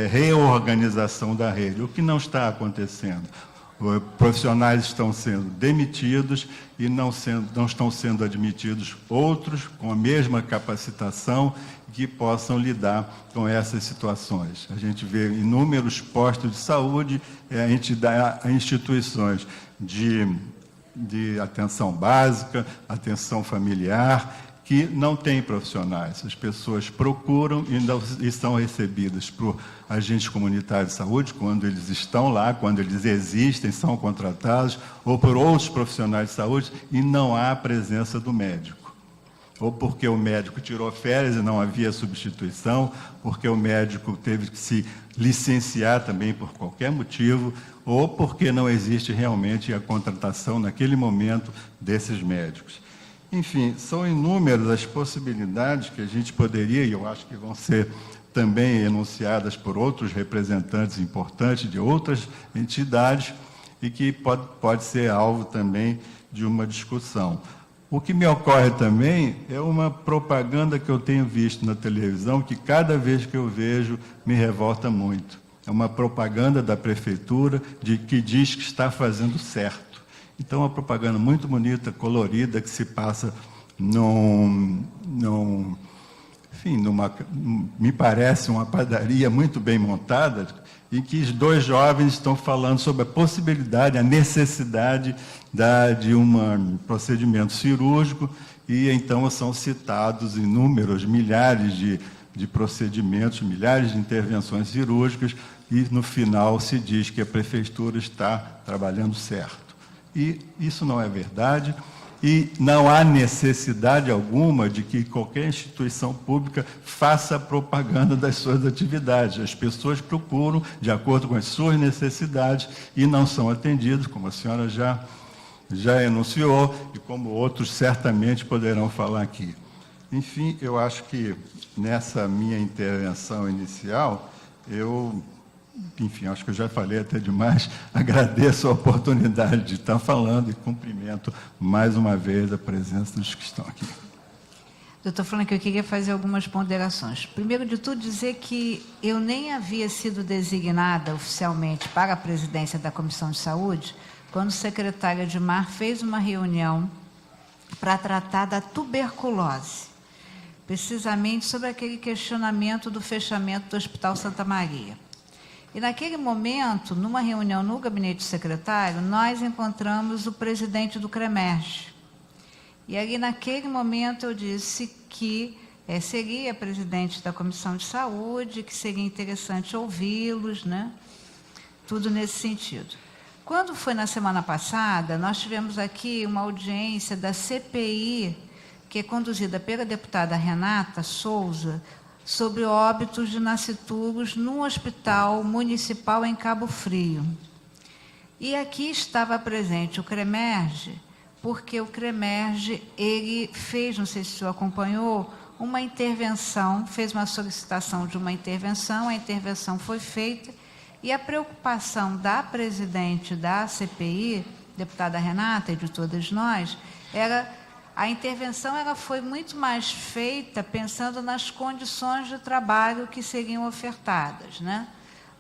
reorganização da rede, o que não está acontecendo. Profissionais estão sendo demitidos e não estão sendo admitidos outros com a mesma capacitação que possam lidar com essas situações. A gente vê inúmeros postos de saúde, instituições de atenção básica, atenção familiar, que não têm profissionais. As pessoas procuram e são recebidas por agentes comunitários de saúde, quando eles estão lá, quando eles existem, são contratados, ou por outros profissionais de saúde, e não há a presença do médico. Ou porque o médico tirou férias e não havia substituição, porque o médico teve que se licenciar também por qualquer motivo, ou porque não existe realmente a contratação naquele momento desses médicos. Enfim, são inúmeras as possibilidades que a gente poderia, e eu acho que vão ser também enunciadas por outros representantes importantes de outras entidades, e que pode ser alvo também de uma discussão. O que me ocorre também é uma propaganda que eu tenho visto na televisão, que cada vez que eu vejo me revolta muito. É uma propaganda da prefeitura que diz que está fazendo certo. Então, é uma propaganda muito bonita, colorida, que se passa me parece uma padaria muito bem montada, em que os dois jovens estão falando sobre a possibilidade, a necessidade de um procedimento cirúrgico, e então são citados inúmeros, milhares de procedimentos, milhares de intervenções cirúrgicas, e no final se diz que a prefeitura está trabalhando certo. E isso não é verdade. E não há necessidade alguma de que qualquer instituição pública faça propaganda das suas atividades. As pessoas procuram de acordo com as suas necessidades e não são atendidas, como a senhora já enunciou, e como outros certamente poderão falar aqui. Enfim, eu acho que nessa minha intervenção inicial, acho que eu já falei até demais, agradeço a oportunidade de estar falando e cumprimento mais uma vez a presença dos que estão aqui. Doutor Frank, eu queria fazer algumas ponderações. Primeiro de tudo, dizer que eu nem havia sido designada oficialmente para a presidência da Comissão de Saúde, quando o secretário Edmar fez uma reunião para tratar da tuberculose, precisamente sobre aquele questionamento do fechamento do Hospital Santa Maria. E naquele momento, numa reunião no gabinete secretário, nós encontramos o presidente do CREMERGE. E ali, naquele momento, eu disse que seria presidente da Comissão de Saúde, que seria interessante ouvi-los, né? Tudo nesse sentido. Quando foi na semana passada, nós tivemos aqui uma audiência da CPI, que é conduzida pela deputada Renata Souza, sobre óbitos de nascituros num hospital municipal em Cabo Frio. E aqui estava presente o CREMERGE, porque o CREMERGE, ele fez, não sei se o senhor acompanhou, uma intervenção, fez uma solicitação de uma intervenção, a intervenção foi feita, e a preocupação da presidente da CPI, deputada Renata, e de todas nós, era... A intervenção ela foi muito mais feita pensando nas condições de trabalho que seriam ofertadas, né?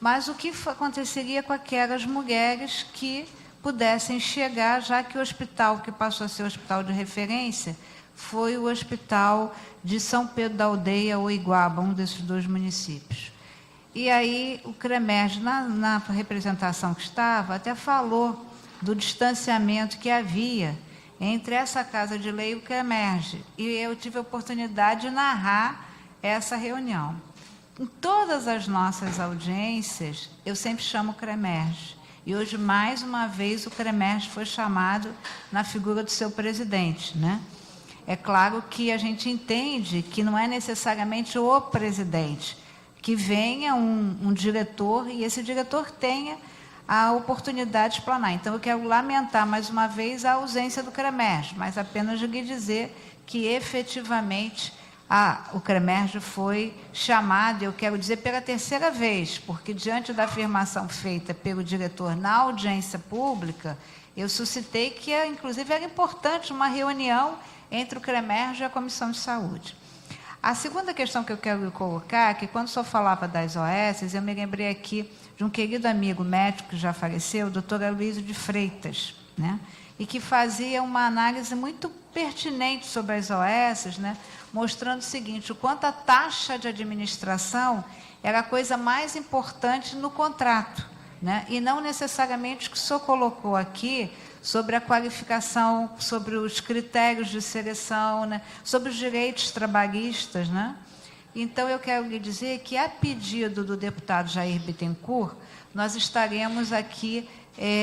Mas o que aconteceria com aquelas mulheres que pudessem chegar, já que o hospital que passou a ser o hospital de referência foi o hospital de São Pedro da Aldeia ou Iguaba, um desses dois municípios. E aí o CREMERGE, na representação que estava, até falou do distanciamento que havia entre essa Casa de Lei e o CREMERGE. E eu tive a oportunidade de narrar essa reunião. Em todas as nossas audiências, eu sempre chamo o CREMERGE. E hoje, mais uma vez, o CREMERGE foi chamado na figura do seu presidente, né? É claro que a gente entende que não é necessariamente o presidente, que venha um diretor e esse diretor tenha a oportunidade de explanar. Então, eu quero lamentar, mais uma vez, a ausência do CREMERGE, mas apenas lhe dizer que, efetivamente, o CREMERGE foi chamado, eu quero dizer, pela terceira vez, porque, diante da afirmação feita pelo diretor na audiência pública, eu suscitei que, inclusive, era importante uma reunião entre o CREMERGE e a Comissão de Saúde. A segunda questão que eu quero colocar é que, quando o senhor falava das OS, eu me lembrei aqui de um querido amigo médico que já faleceu, o doutor Aloysio de Freitas, né? E que fazia uma análise muito pertinente sobre as OS, né? Mostrando o seguinte, o quanto a taxa de administração era a coisa mais importante no contrato, né? E não necessariamente o que o senhor colocou aqui sobre a qualificação, sobre os critérios de seleção, né? Sobre os direitos trabalhistas, né? Então, eu quero lhe dizer que, a pedido do deputado Jair Bittencourt, nós estaremos aqui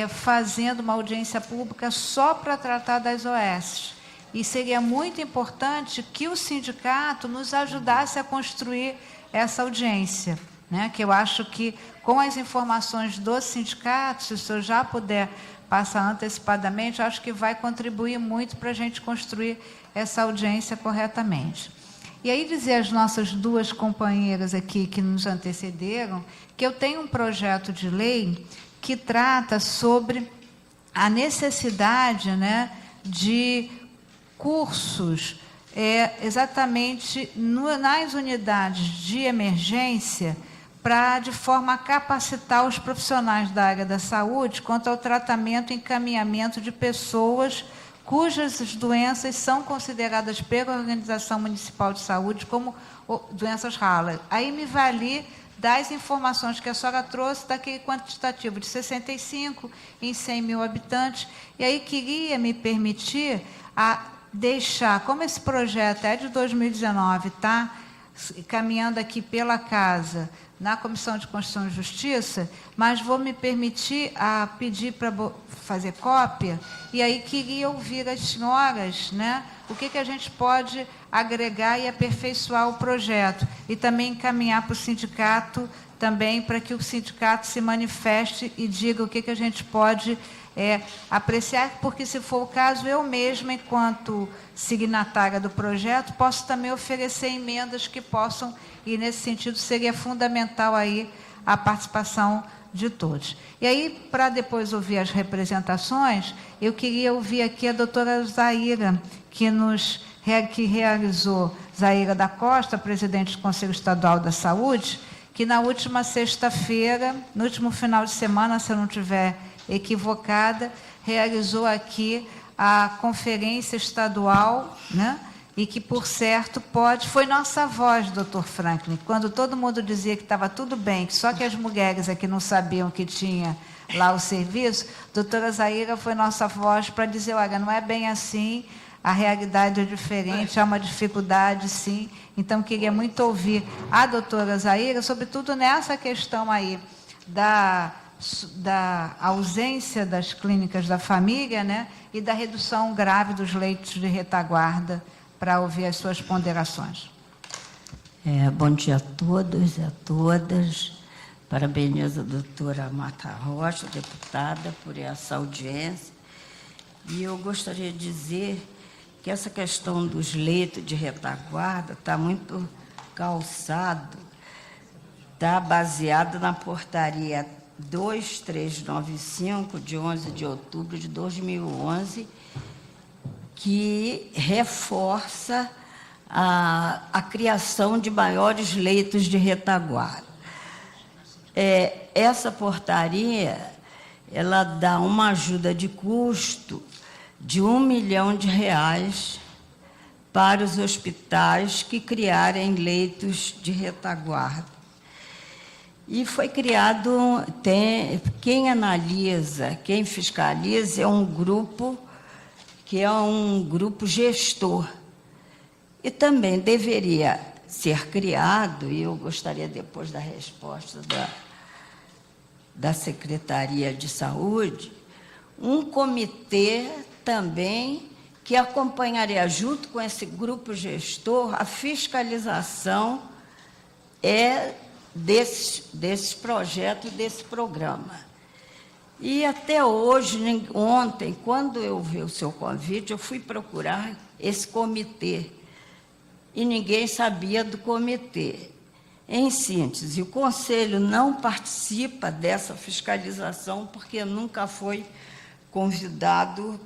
fazendo uma audiência pública só para tratar das OS. E seria muito importante que o sindicato nos ajudasse a construir essa audiência, né? Que eu acho que, com as informações do sindicato, se o senhor já puder passar antecipadamente, acho que vai contribuir muito para a gente construir essa audiência corretamente. E aí dizer às nossas duas companheiras aqui que nos antecederam que eu tenho um projeto de lei que trata sobre a necessidade, né, de cursos exatamente nas unidades de emergência para, de forma a capacitar os profissionais da área da saúde quanto ao tratamento e encaminhamento de pessoas cujas doenças são consideradas pela Organização Municipal de Saúde como doenças raras. Aí me vali das informações que a senhora trouxe daquele quantitativo de 65 em 100 mil habitantes, e aí queria me permitir deixar, como esse projeto é de 2019, está caminhando aqui pela Casa, na Comissão de Constituição e Justiça, mas vou me permitir pedir para fazer cópia, e aí queria ouvir as senhoras, né, o que a gente pode agregar e aperfeiçoar o projeto, e também encaminhar para o sindicato, também para que o sindicato se manifeste e diga o que a gente pode apreciar, porque, se for o caso, eu mesma, enquanto signatária do projeto, posso também oferecer emendas que possam, e nesse sentido seria fundamental aí a participação de todos. E aí, para depois ouvir as representações, eu queria ouvir aqui a doutora Zaira, que realizou, Zaira da Costa, presidente do Conselho Estadual da Saúde, que na última sexta-feira, no último final de semana, se eu não estiver equivocada, realizou aqui a conferência estadual, né? E que, por certo, foi nossa voz, doutor Franklin, quando todo mundo dizia que estava tudo bem, que só que as mulheres aqui não sabiam que tinha lá o serviço, doutora Zaira foi nossa voz para dizer, olha, não é bem assim, a realidade é diferente, há uma dificuldade, sim. Então, queria muito ouvir a doutora Zaira, sobretudo nessa questão aí da ausência das clínicas da família, né, e da redução grave dos leitos de retaguarda, para ouvir as suas ponderações. Bom dia a todos e a todas. Parabenizo a doutora Marta Rocha, deputada, por essa audiência. E eu gostaria de dizer que essa questão dos leitos de retaguarda está muito calçado, está baseado na portaria 2395, de 11 de outubro de 2011, que reforça a criação de maiores leitos de retaguarda. Essa portaria, ela dá uma ajuda de custo de R$ 1 milhão para os hospitais que criarem leitos de retaguarda. E foi criado, quem analisa, quem fiscaliza é um grupo que é um grupo gestor. E também deveria ser criado, e eu gostaria depois da resposta da Secretaria de Saúde, um comitê também que acompanharia, junto com esse grupo gestor, a fiscalização desse projeto, desse programa. E até hoje, ontem, quando eu vi o seu convite, eu fui procurar esse comitê, e ninguém sabia do comitê. Em síntese, o Conselho não participa dessa fiscalização porque nunca foi convidado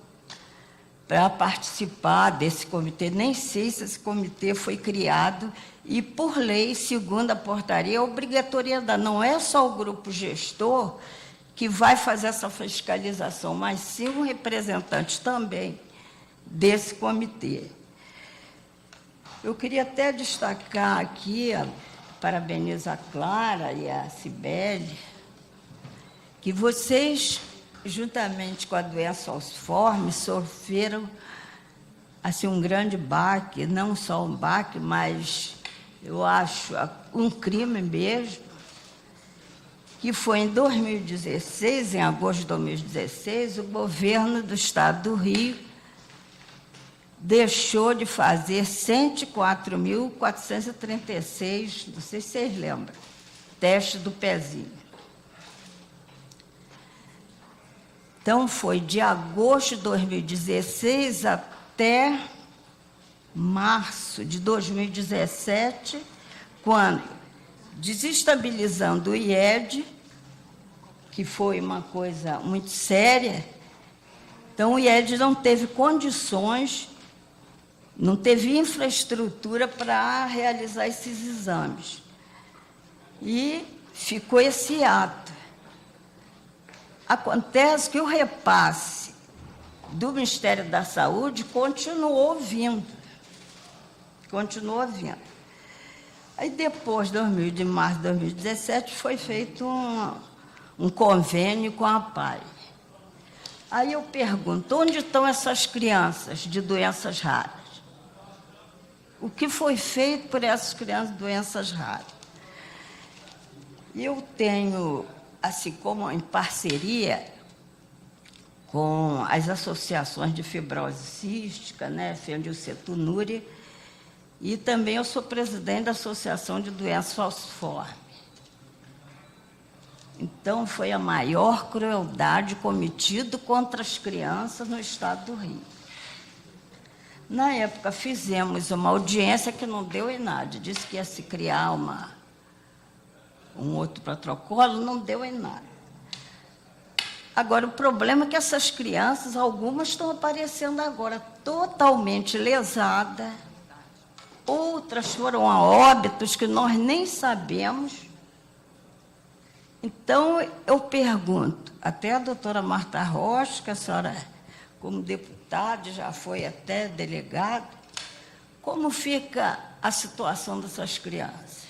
para participar desse comitê. Nem sei se esse comitê foi criado e, por lei, segundo a portaria, é obrigatoriedade. Não é só o grupo gestor que vai fazer essa fiscalização, mas sim um representante também desse comitê. Eu queria até destacar aqui, parabenizar a Clara e a Cibele, que vocês, juntamente com a doença falciforme, sofreram assim, um grande baque, não só um baque, mas eu acho um crime mesmo, que foi em 2016, em agosto de 2016, o governo do Estado do Rio deixou de fazer 104.436, não sei se vocês lembram, teste do pezinho. Então, foi de agosto de 2016 até março de 2017, quando, desestabilizando o IED, que foi uma coisa muito séria, então o IED não teve condições, não teve infraestrutura para realizar esses exames. E ficou esse ato. Acontece que o repasse do Ministério da Saúde continuou vindo. Continuou vindo. Aí, depois, de março de 2017, foi feito um convênio com a APAE. Aí eu pergunto, onde estão essas crianças de doenças raras? O que foi feito por essas crianças de doenças raras? Eu tenho, assim como em parceria com as associações de fibrose cística, né, FENDIL-CETUNURI, e também eu sou presidente da Associação de Doenças Falciformes. Então, foi a maior crueldade cometida contra as crianças no Estado do Rio. Na época, fizemos uma audiência que não deu em nada. Disse que ia se criar um outro protocolo, não deu em nada. Agora, o problema é que essas crianças, algumas estão aparecendo agora totalmente lesadas, outras foram a óbitos que nós nem sabemos. Então, eu pergunto, até a doutora Marta Rocha, que a senhora, como deputada, já foi até delegada, como fica a situação dessas crianças?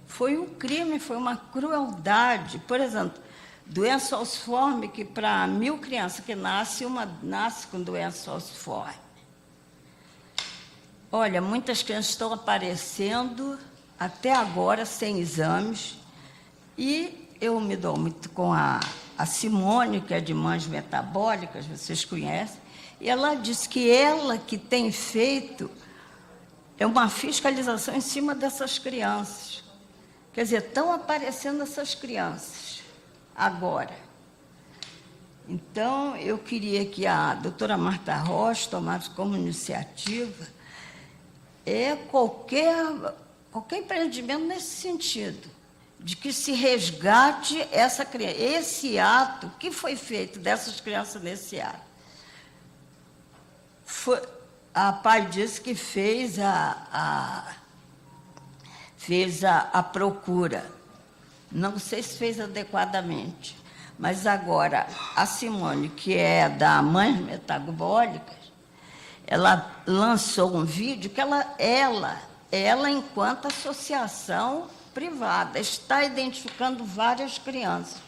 Foi um crime, foi uma crueldade. Por exemplo, doença falciforme, que para 1.000 crianças que nascem, uma nasce com doença falciforme. Olha, muitas crianças estão aparecendo até agora sem exames, e eu me dou muito com a Simone, que é de Mães Metabólicas, vocês conhecem, e ela disse que ela que tem feito uma fiscalização em cima dessas crianças. Quer dizer, estão aparecendo essas crianças agora. Então, eu queria que a doutora Marta Rocha tomasse como iniciativa qualquer empreendimento nesse sentido, de que se resgate essa criança. Esse ato, que foi feito dessas crianças nesse ato? A PAI disse que fez a procura. Não sei se fez adequadamente, mas agora a Simone, que é da Mães Metabólicas, ela lançou um vídeo que ela, enquanto associação privada, está identificando várias crianças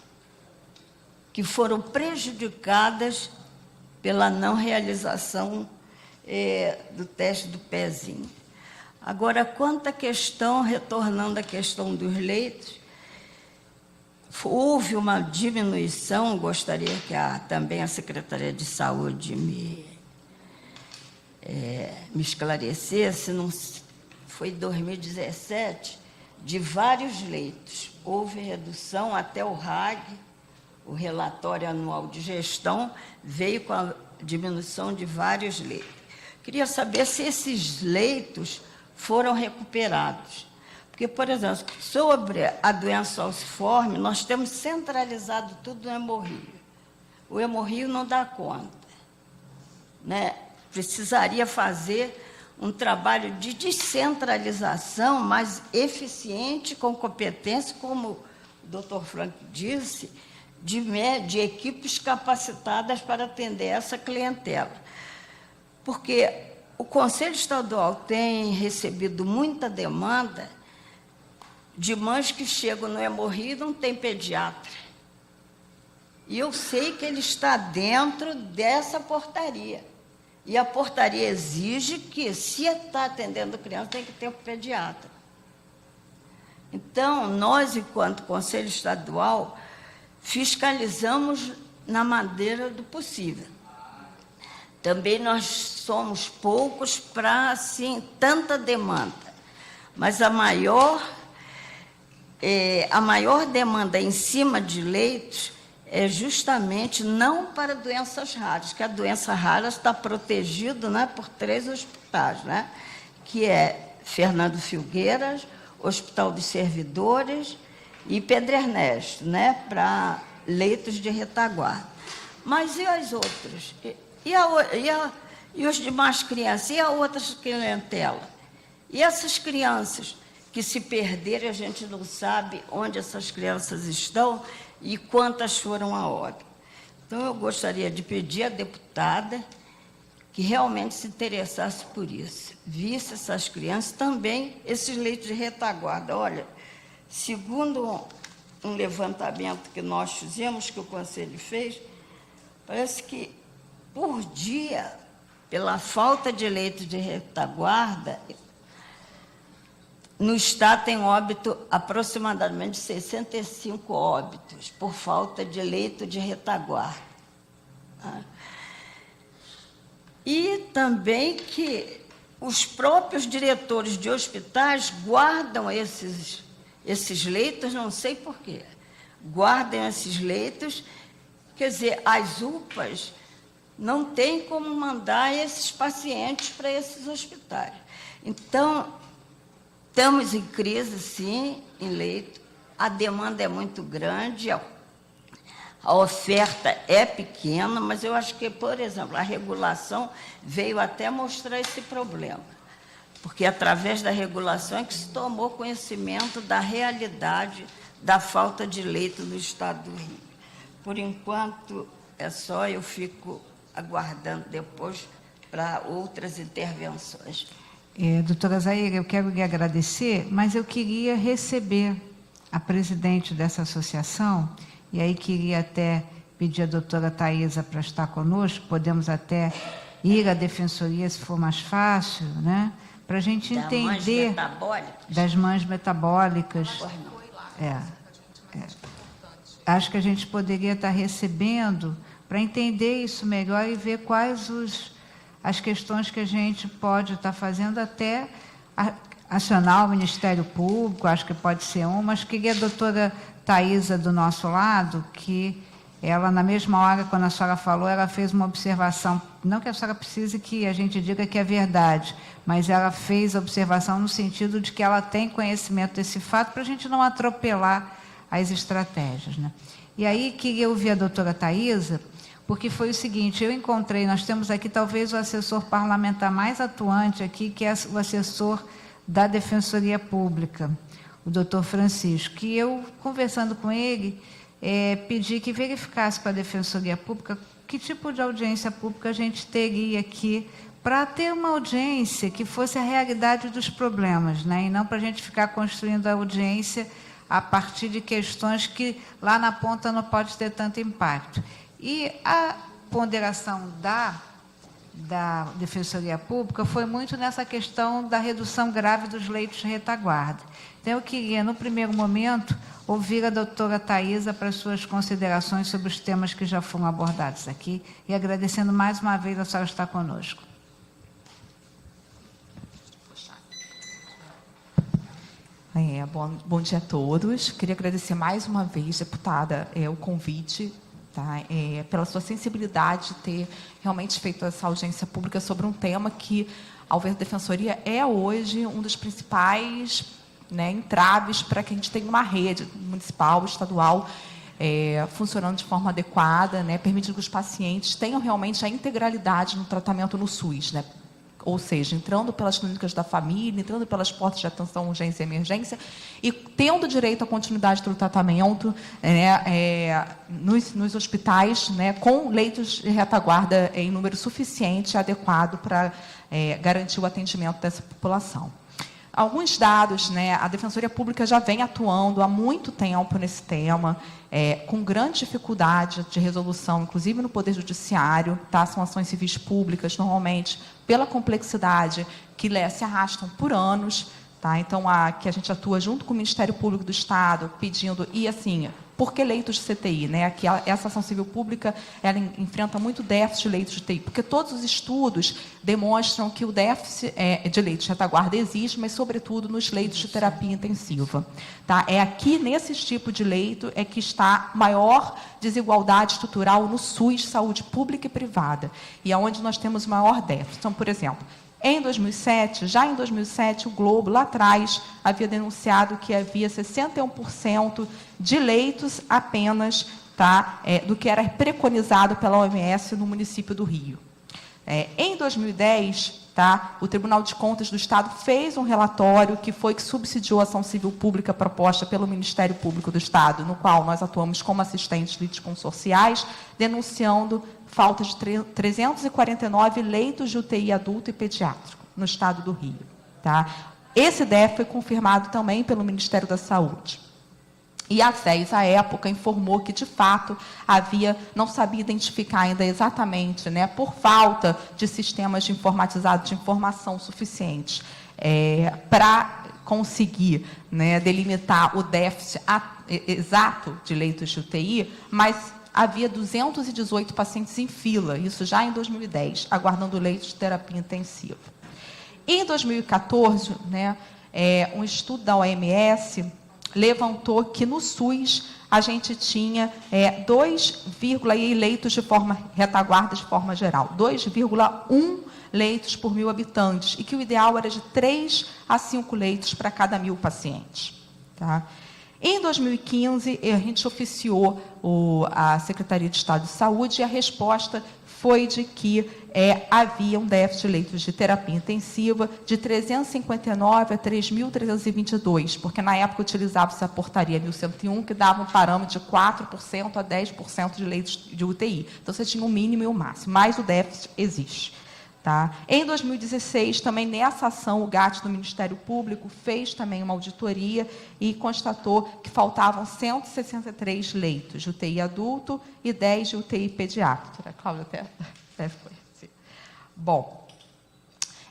que foram prejudicadas pela não realização do teste do pezinho. Agora, quanto à questão, retornando à questão dos leitos, houve uma diminuição, gostaria que também a Secretaria de Saúde me esclarecesse, não, foi em 2017, de vários leitos. Houve redução, até o RAG, o Relatório Anual de Gestão, veio com a diminuição de vários leitos. Queria saber se esses leitos foram recuperados. Porque, por exemplo, sobre a doença falciforme, nós temos centralizado tudo no Hemorrio. O Hemorrio não dá conta, né? Precisaria fazer um trabalho de descentralização mais eficiente, com competência, como o doutor Frank disse, de equipes capacitadas para atender essa clientela. Porque o Conselho Estadual tem recebido muita demanda de mães que chegam no Hemorrio e não tem pediatra. E eu sei que ele está dentro dessa portaria. E a portaria exige que, se está atendendo criança, tem que ter um pediatra. Então, nós, enquanto Conselho Estadual, fiscalizamos na maneira do possível. Também nós somos poucos para, assim, tanta demanda. Mas a maior demanda em cima de leitos é justamente não para doenças raras, que a doença rara está protegida, né, por 3 hospitais, né, que é Fernando Filgueiras, Hospital dos Servidores e Pedro Ernesto, né, para leitos de retaguarda. Mas e as outras? E os demais crianças? E a outras clientela? E essas crianças que se perderem, a gente não sabe onde essas crianças estão e quantas foram a óbito. Então, eu gostaria de pedir à deputada que realmente se interessasse por isso, visse essas crianças, também esses leitos de retaguarda. Olha, segundo um levantamento que nós fizemos, que o Conselho fez, parece que, por dia, pela falta de leitos de retaguarda, no Estado tem óbito aproximadamente 65 óbitos por falta de leito de retaguarda. E também que os próprios diretores de hospitais guardam esses leitos, não sei por quê, guardam esses leitos, quer dizer, as UPAs não têm como mandar esses pacientes para esses hospitais. Então, estamos em crise, sim, em leito, a demanda é muito grande, a oferta é pequena, mas eu acho que, por exemplo, a regulação veio até mostrar esse problema, porque através da regulação é que se tomou conhecimento da realidade da falta de leito no Estado do Rio. Por enquanto, é só, eu fico aguardando depois para outras intervenções. Doutora Zaira, eu quero lhe agradecer, mas eu queria receber a presidente dessa associação, e aí queria até pedir à doutora Thaisa para estar conosco, podemos até ir à defensoria, se for mais fácil, né? Para a gente entender das mães metabólicas. Acho que a gente poderia estar recebendo para entender isso melhor e ver quais as questões que a gente pode estar fazendo, até acionar o Ministério Público, acho que pode ser mas queria a doutora Thaisa do nosso lado, que ela, na mesma hora, quando a senhora falou, ela fez uma observação, não que a senhora precise que a gente diga que é verdade, mas ela fez a observação no sentido de que ela tem conhecimento desse fato, para a gente não atropelar as estratégias, né? E aí, queria ouvir a doutora Thaisa, porque foi o seguinte, eu encontrei, nós temos aqui talvez o assessor parlamentar mais atuante aqui, que é o assessor da Defensoria Pública, o doutor Francisco, que eu, conversando com ele, pedi que verificasse com a Defensoria Pública que tipo de audiência pública a gente teria aqui para ter uma audiência que fosse a realidade dos problemas, né? E não para a gente ficar construindo a audiência a partir de questões que lá na ponta não pode ter tanto impacto. E a ponderação da Defensoria Pública foi muito nessa questão da redução grave dos leitos de retaguarda. Então, eu queria, no primeiro momento, ouvir a doutora Thaisa para suas considerações sobre os temas que já foram abordados aqui e agradecendo mais uma vez a senhora estar conosco. Bom dia a todos. Queria agradecer mais uma vez, deputada, o convite, tá? Pela sua sensibilidade de ter realmente feito essa audiência pública sobre um tema que, ao ver a Defensoria, é hoje um dos principais, né, entraves para que a gente tenha uma rede municipal, estadual, funcionando de forma adequada, né, permitindo que os pacientes tenham realmente a integralidade no tratamento no SUS, né? Ou seja, entrando pelas clínicas da família, entrando pelas portas de atenção, urgência e emergência, e tendo direito à continuidade do tratamento, né, nos hospitais, né, com leitos de retaguarda em número suficiente e adequado para garantir o atendimento dessa população. Alguns dados, né, a Defensoria Pública já vem atuando há muito tempo nesse tema, com grande dificuldade de resolução, inclusive no Poder Judiciário, tá? São ações civis públicas, normalmente, pela complexidade, que se arrastam por anos, tá? Então, que a gente atua junto com o Ministério Público do Estado, pedindo, e assim, por que leitos de CTI? Né? Que essa ação civil pública ela enfrenta muito déficit de leitos de TI, porque todos os estudos demonstram que o déficit de leitos de retaguarda existe, mas, sobretudo, nos leitos de terapia intensiva. Tá? É aqui, nesse tipo de leito, que está maior desigualdade estrutural no SUS, saúde pública e privada, e é onde nós temos maior déficit. Então, por exemplo, já em 2007, o Globo, lá atrás, havia denunciado que havia 61% de leitos apenas, tá, do que era preconizado pela OMS no município do Rio. Em 2010, tá, o Tribunal de Contas do Estado fez um relatório que subsidiou a ação civil pública proposta pelo Ministério Público do Estado, no qual nós atuamos como assistentes litisconsorciais, denunciando falta de 349 leitos de UTI adulto e pediátrico no estado do Rio. Tá? Esse DEF foi confirmado também pelo Ministério da Saúde. E a SES, à época, informou que, de fato, não sabia identificar ainda exatamente, né, por falta de sistemas informatizados de informação suficientes para conseguir, né, delimitar o déficit exato de leitos de UTI, mas havia 218 pacientes em fila, isso já em 2010, aguardando leitos de terapia intensiva. Em 2014, né, um estudo da OMS levantou que no SUS a gente tinha 2, leitos de retaguarda de forma geral, 2,1 leitos por 1.000 habitantes, e que o ideal era de 3 a 5 leitos para cada 1.000 pacientes. Tá? Em 2015, a gente oficiou a Secretaria de Estado de Saúde e a resposta foi de que havia um déficit de leitos de terapia intensiva de 359 a 3.322, porque na época utilizava-se a portaria 1101, que dava um parâmetro de 4% a 10% de leitos de UTI. Então, você tinha o mínimo e o máximo, mas o déficit existe. Tá? Em 2016, também nessa ação, o GAT do Ministério Público fez também uma auditoria e constatou que faltavam 163 leitos de UTI adulto e 10 de UTI pediátrico. A Cláudia até foi. Sim. Bom,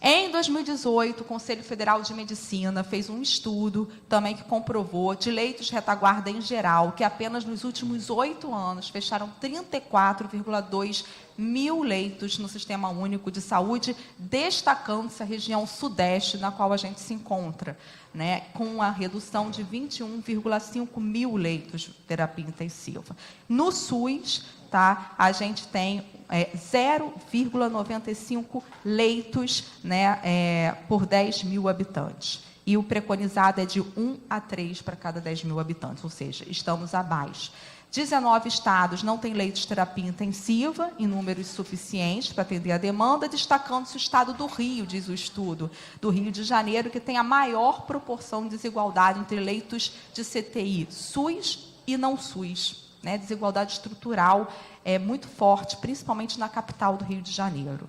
em 2018, o Conselho Federal de Medicina fez um estudo também que comprovou, de leitos de retaguarda em geral, que apenas nos últimos 8 anos fecharam 34,2 mil leitos no Sistema Único de Saúde, destacando-se a região sudeste, na qual a gente se encontra, né, com a redução de 21,5 mil leitos de terapia intensiva. No SUS, tá, a gente tem 0,95 leitos, né, por 10 mil habitantes. E o preconizado é de 1 a 3 para cada 10 mil habitantes, ou seja, estamos abaixo. 19 estados não têm leitos de terapia intensiva em números suficientes para atender a demanda, destacando-se o estado do Rio, diz o estudo, do Rio de Janeiro, que tem a maior proporção de desigualdade entre leitos de CTI SUS e não SUS. Né? Desigualdade estrutural é muito forte, principalmente na capital do Rio de Janeiro.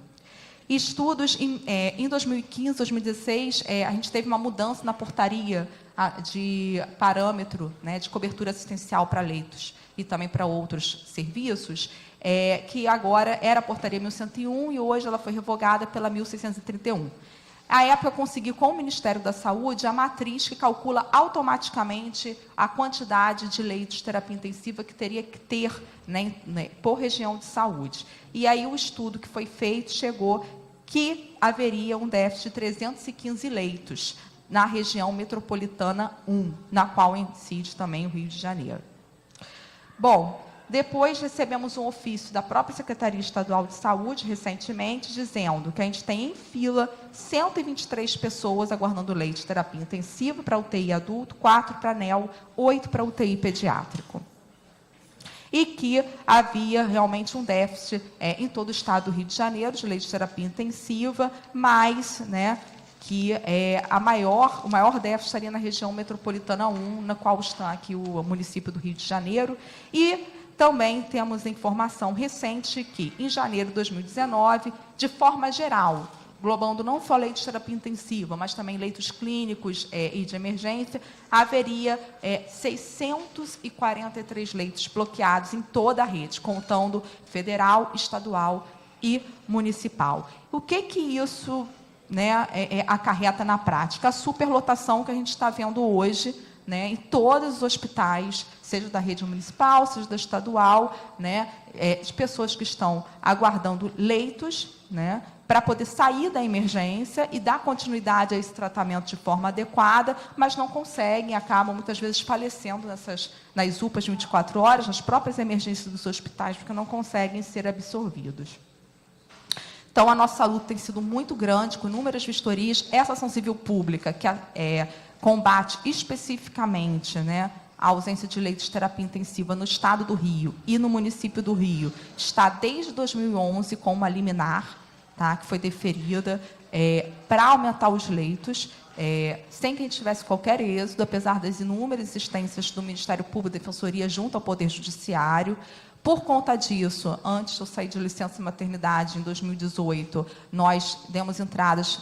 Estudos em 2015, 2016, a gente teve uma mudança na portaria de parâmetro, né, de cobertura assistencial para leitos e também para outros serviços, que agora era a portaria 1101 e hoje ela foi revogada pela 1631. À época, eu consegui, com o Ministério da Saúde, a matriz que calcula automaticamente a quantidade de leitos de terapia intensiva que teria que ter, né, por região de saúde. E aí o estudo que foi feito chegou que haveria um déficit de 315 leitos na região metropolitana 1, na qual incide também o Rio de Janeiro. Bom, depois recebemos um ofício da própria Secretaria Estadual de Saúde, recentemente, dizendo que a gente tem em fila 123 pessoas aguardando leite de terapia intensiva para UTI adulto, 4 para NEO, 8 para UTI pediátrico. E que havia realmente um déficit em todo o estado do Rio de Janeiro de leite de terapia intensiva, mas, né, que o maior déficit estaria na região metropolitana 1, na qual está aqui o município do Rio de Janeiro. E também temos informação recente que, em janeiro de 2019, de forma geral, englobando não só leite de terapia intensiva, mas também leitos clínicos e de emergência, haveria 643 leitos bloqueados em toda a rede, contando federal, estadual e municipal. O que isso, né, acarreta na prática? A superlotação que a gente está vendo hoje, né, em todos os hospitais, seja da rede municipal, seja da estadual, né, de pessoas que estão aguardando leitos, né, para poder sair da emergência e dar continuidade a esse tratamento de forma adequada, mas não conseguem, acabam muitas vezes falecendo nas UPAs de 24 horas, nas próprias emergências dos hospitais, porque não conseguem ser absorvidos. Então, a nossa luta tem sido muito grande, com inúmeras vistorias. Essa ação civil pública, que combate especificamente, né, a ausência de leite de terapia intensiva no estado do Rio e no município do Rio, está desde 2011 com uma liminar, tá, que foi deferida para aumentar os leitos, sem que a gente tivesse qualquer êxito, apesar das inúmeras existências do Ministério Público e Defensoria junto ao Poder Judiciário. Por conta disso, antes de eu sair de licença maternidade, em 2018, nós demos entradas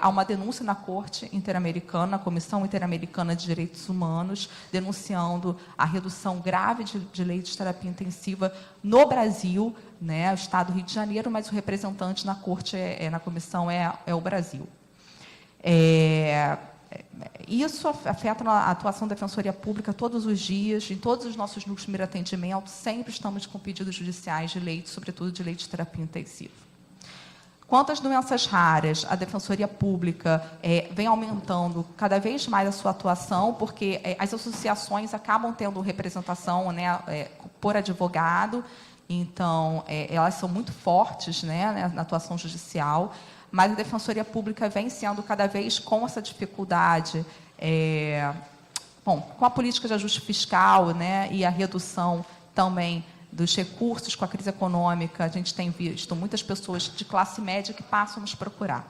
a uma denúncia na Corte Interamericana, na Comissão Interamericana de Direitos Humanos, denunciando a redução grave de leite de terapia intensiva no Brasil, né, o Estado do Rio de Janeiro, mas o representante na Corte, na comissão, é o Brasil. Isso afeta a atuação da Defensoria Pública todos os dias, em todos os nossos núcleos de primeiro atendimento, sempre estamos com pedidos judiciais de leite, sobretudo de leite de terapia intensiva. Quanto às doenças raras, a Defensoria Pública vem aumentando cada vez mais a sua atuação, porque as associações acabam tendo representação, né, por advogado, então elas são muito fortes, né, na atuação judicial, mas a Defensoria Pública vem sendo cada vez com essa dificuldade, com a política de ajuste fiscal, né, e a redução também dos recursos com a crise econômica, a gente tem visto muitas pessoas de classe média que passam a nos procurar.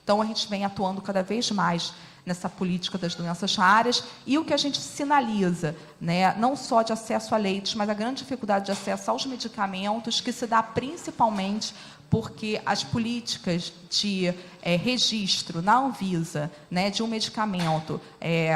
Então, a gente vem atuando cada vez mais nessa política das doenças raras, e o que a gente sinaliza, né, não só de acesso a leitos, mas a grande dificuldade de acesso aos medicamentos, que se dá principalmente porque as políticas de registro na Anvisa, né, de um medicamento,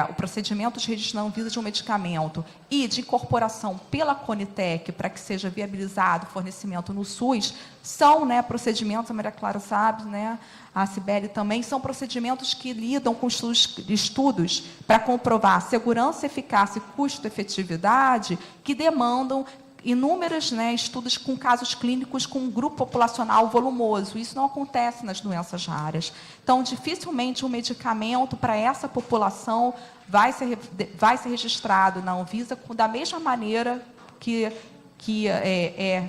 o procedimento de registro na Anvisa de um medicamento e de incorporação pela Conitec para que seja viabilizado o fornecimento no SUS, são, né, procedimentos, a Maria Clara sabe, né, a Cibele também, são procedimentos que lidam com estudos para comprovar segurança, eficácia e custo-efetividade, que demandam inúmeros, né, estudos com casos clínicos com um grupo populacional volumoso. Isso não acontece nas doenças raras. Então, dificilmente um medicamento para essa população vai ser registrado na Anvisa da mesma maneira que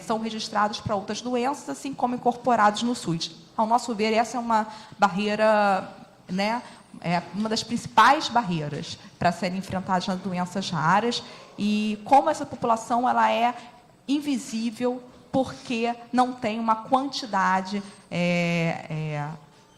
são registrados para outras doenças, assim como incorporados no SUS. Ao nosso ver, essa é uma barreira, né, uma das principais barreiras para serem enfrentadas nas doenças raras, e como essa população ela é invisível porque não tem uma quantidade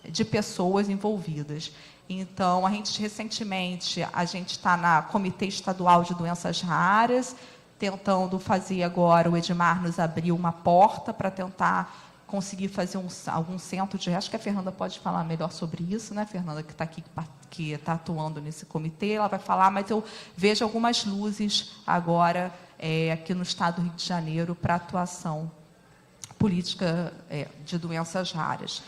de pessoas envolvidas. Então, recentemente, a gente está na Comitê Estadual de Doenças Raras, tentando fazer agora, o Edmar nos abriu uma porta para tentar conseguir fazer algum centro de... Acho que a Fernanda pode falar melhor sobre isso, né, Fernanda, que está aqui, que está atuando nesse comitê, ela vai falar, mas eu vejo algumas luzes agora aqui no estado do Rio de Janeiro para atuação política de doenças raras.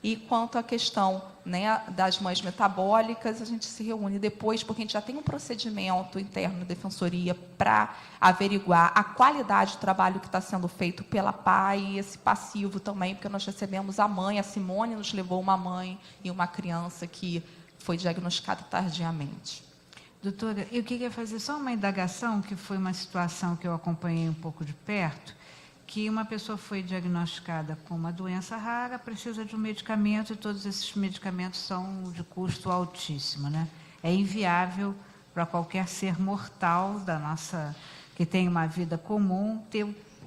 E quanto à questão, né, das mães metabólicas, a gente se reúne depois, porque a gente já tem um procedimento interno da Defensoria para averiguar a qualidade do trabalho que está sendo feito pela PAI, e esse passivo também, porque nós recebemos a mãe, a Simone nos levou uma mãe e uma criança que foi diagnosticada tardiamente. Doutora, eu queria fazer só uma indagação, que foi uma situação que eu acompanhei um pouco de perto, que uma pessoa foi diagnosticada com uma doença rara, precisa de um medicamento, e todos esses medicamentos são de custo altíssimo, né? É inviável para qualquer ser mortal que tem uma vida comum,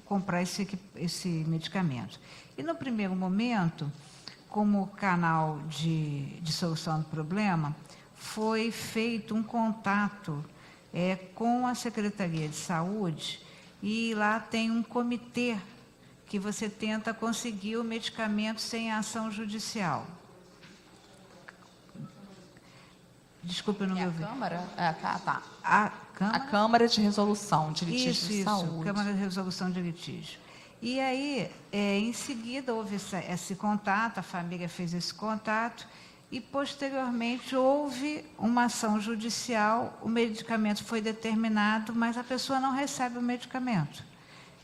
comprar esse medicamento. E, no primeiro momento, como canal de solução do problema, foi feito um contato com a Secretaria de Saúde, e lá tem um comitê que você tenta conseguir o medicamento sem ação judicial. Desculpe, eu não me ouvi. A Câmara? Tá. A Câmara? A Câmara de Resolução de Litígio de Saúde. Isso, Câmara de Resolução de Litígio. E aí, em seguida, houve esse contato, a família fez esse contato, e, posteriormente, houve uma ação judicial, o medicamento foi determinado, mas a pessoa não recebe o medicamento.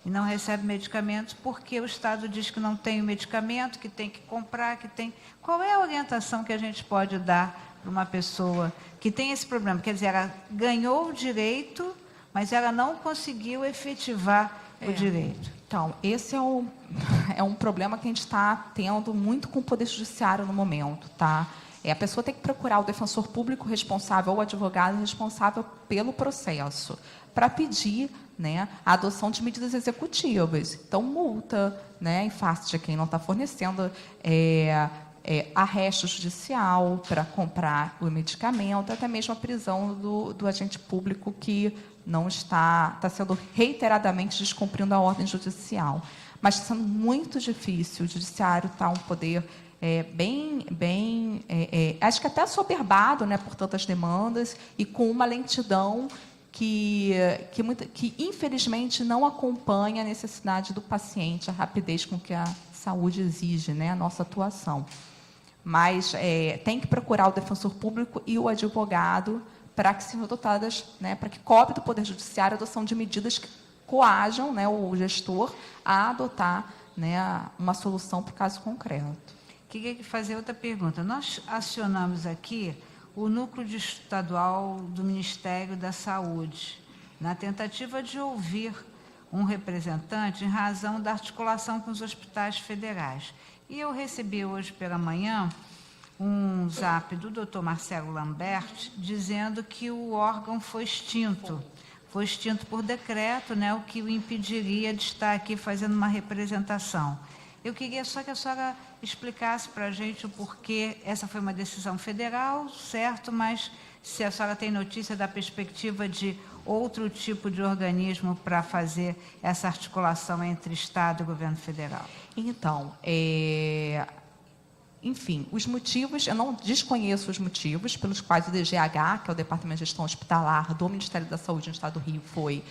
E não recebe medicamento porque o Estado diz que não tem o medicamento, que tem que comprar, que tem... Qual é a orientação que a gente pode dar para uma pessoa que tem esse problema? Quer dizer, ela ganhou o direito, mas ela não conseguiu efetivar o direito. Então, esse é um problema que a gente está tendo muito com o Poder Judiciário no momento, tá? A pessoa tem que procurar o defensor público responsável ou o advogado responsável pelo processo para pedir, né, a adoção de medidas executivas. Então, multa, né, em face de quem não está fornecendo, arresto judicial para comprar o medicamento, até mesmo a prisão do agente público que não está sendo reiteradamente descumprindo a ordem judicial. Mas está sendo muito difícil, o judiciário está um poder acho que até assoberbado, né, por tantas demandas e com uma lentidão que infelizmente não acompanha a necessidade do paciente, a rapidez com que a saúde exige, né, a nossa atuação. Mas tem que procurar o defensor público e o advogado para que sejam adotadas, né, para que cobre do Poder Judiciário a adoção de medidas que coajam, né, o gestor a adotar, né, uma solução para o caso concreto. Queria fazer outra pergunta. Nós acionamos aqui o Núcleo Estadual do Ministério da Saúde, na tentativa de ouvir um representante em razão da articulação com os hospitais federais. E eu recebi hoje pela manhã um zap do Dr. Marcelo Lambert dizendo que o órgão foi extinto. Foi extinto por decreto, né, o que o impediria de estar aqui fazendo uma representação. Eu queria só que a senhora explicasse para a gente o porquê. Essa foi uma decisão federal, certo, mas se a senhora tem notícia da perspectiva de outro tipo de organismo para fazer essa articulação entre Estado e governo federal. Então, enfim, os motivos, eu não desconheço os motivos pelos quais o DGH, que é o Departamento de Gestão Hospitalar do Ministério da Saúde no Estado do Rio, foi,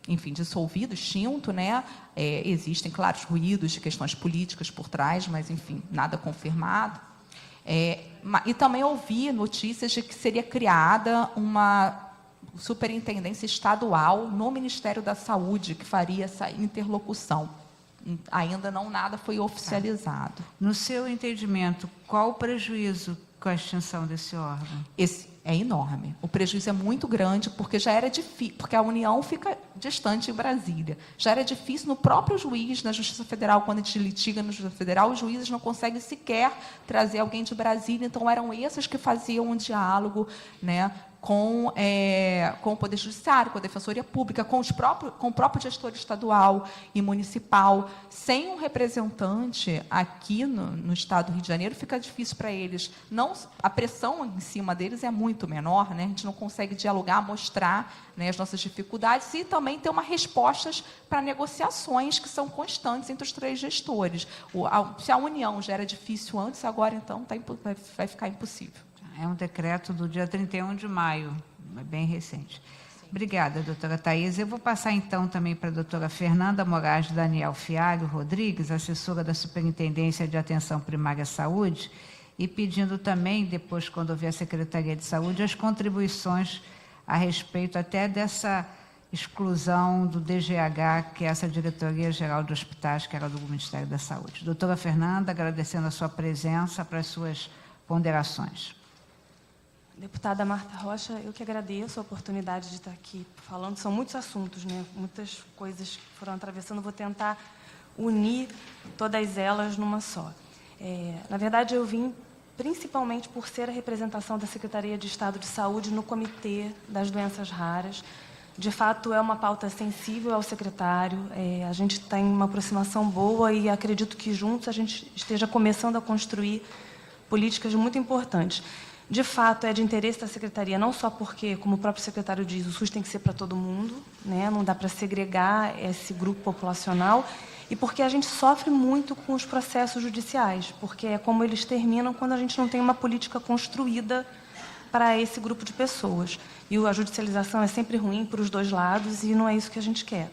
enfim, dissolvido, extinto, né? Existem, claro, ruídos de questões políticas por trás, mas, enfim, nada confirmado. E também ouvi notícias de que seria criada uma superintendência estadual no Ministério da Saúde que faria essa interlocução. Ainda nada foi oficializado. No seu entendimento, qual o prejuízo com a extinção desse órgão? Esse é enorme. O prejuízo é muito grande, porque já era difícil, porque a União fica distante em Brasília. Já era difícil no próprio juiz, na Justiça Federal, quando a gente litiga na Justiça Federal, os juízes não conseguem sequer trazer alguém de Brasília, então eram esses que faziam um diálogo, né, com o Poder Judiciário, com a Defensoria Pública, com o próprio gestor estadual e municipal. Sem um representante aqui no Estado do Rio de Janeiro, fica difícil para eles. A pressão em cima deles é muito menor, né? A gente não consegue dialogar, mostrar, né, as nossas dificuldades e também ter uma respostas para negociações que são constantes entre os três gestores. Se a união já era difícil antes, agora, então, vai ficar impossível. É um decreto do dia 31 de maio, é bem recente. Obrigada, doutora Thais. Eu vou passar, então, também para a doutora Fernanda Moraes Daniel Fialho Rodrigues, assessora da Superintendência de Atenção Primária à Saúde, e pedindo também, depois, quando houver a Secretaria de Saúde, as contribuições a respeito até dessa exclusão do DGH, que é essa Diretoria Geral de Hospitais, que era do Ministério da Saúde. Doutora Fernanda, agradecendo a sua presença para as suas ponderações. Deputada Marta Rocha, eu que agradeço a oportunidade de estar aqui falando. São muitos assuntos, né? Muitas coisas que foram atravessando. Vou tentar unir todas elas numa só. Na verdade, eu vim principalmente por ser a representação da Secretaria de Estado de Saúde no Comitê das Doenças Raras. De fato, é uma pauta sensível ao secretário. A gente tem uma aproximação boa e acredito que juntos a gente esteja começando a construir políticas muito importantes. De fato, é de interesse da Secretaria, não só porque, como o próprio secretário diz, o SUS tem que ser para todo mundo, né? Não dá para segregar esse grupo populacional, e porque a gente sofre muito com os processos judiciais, porque é como eles terminam quando a gente não tem uma política construída para esse grupo de pessoas. E a judicialização é sempre ruim para os dois lados, e não é isso que a gente quer.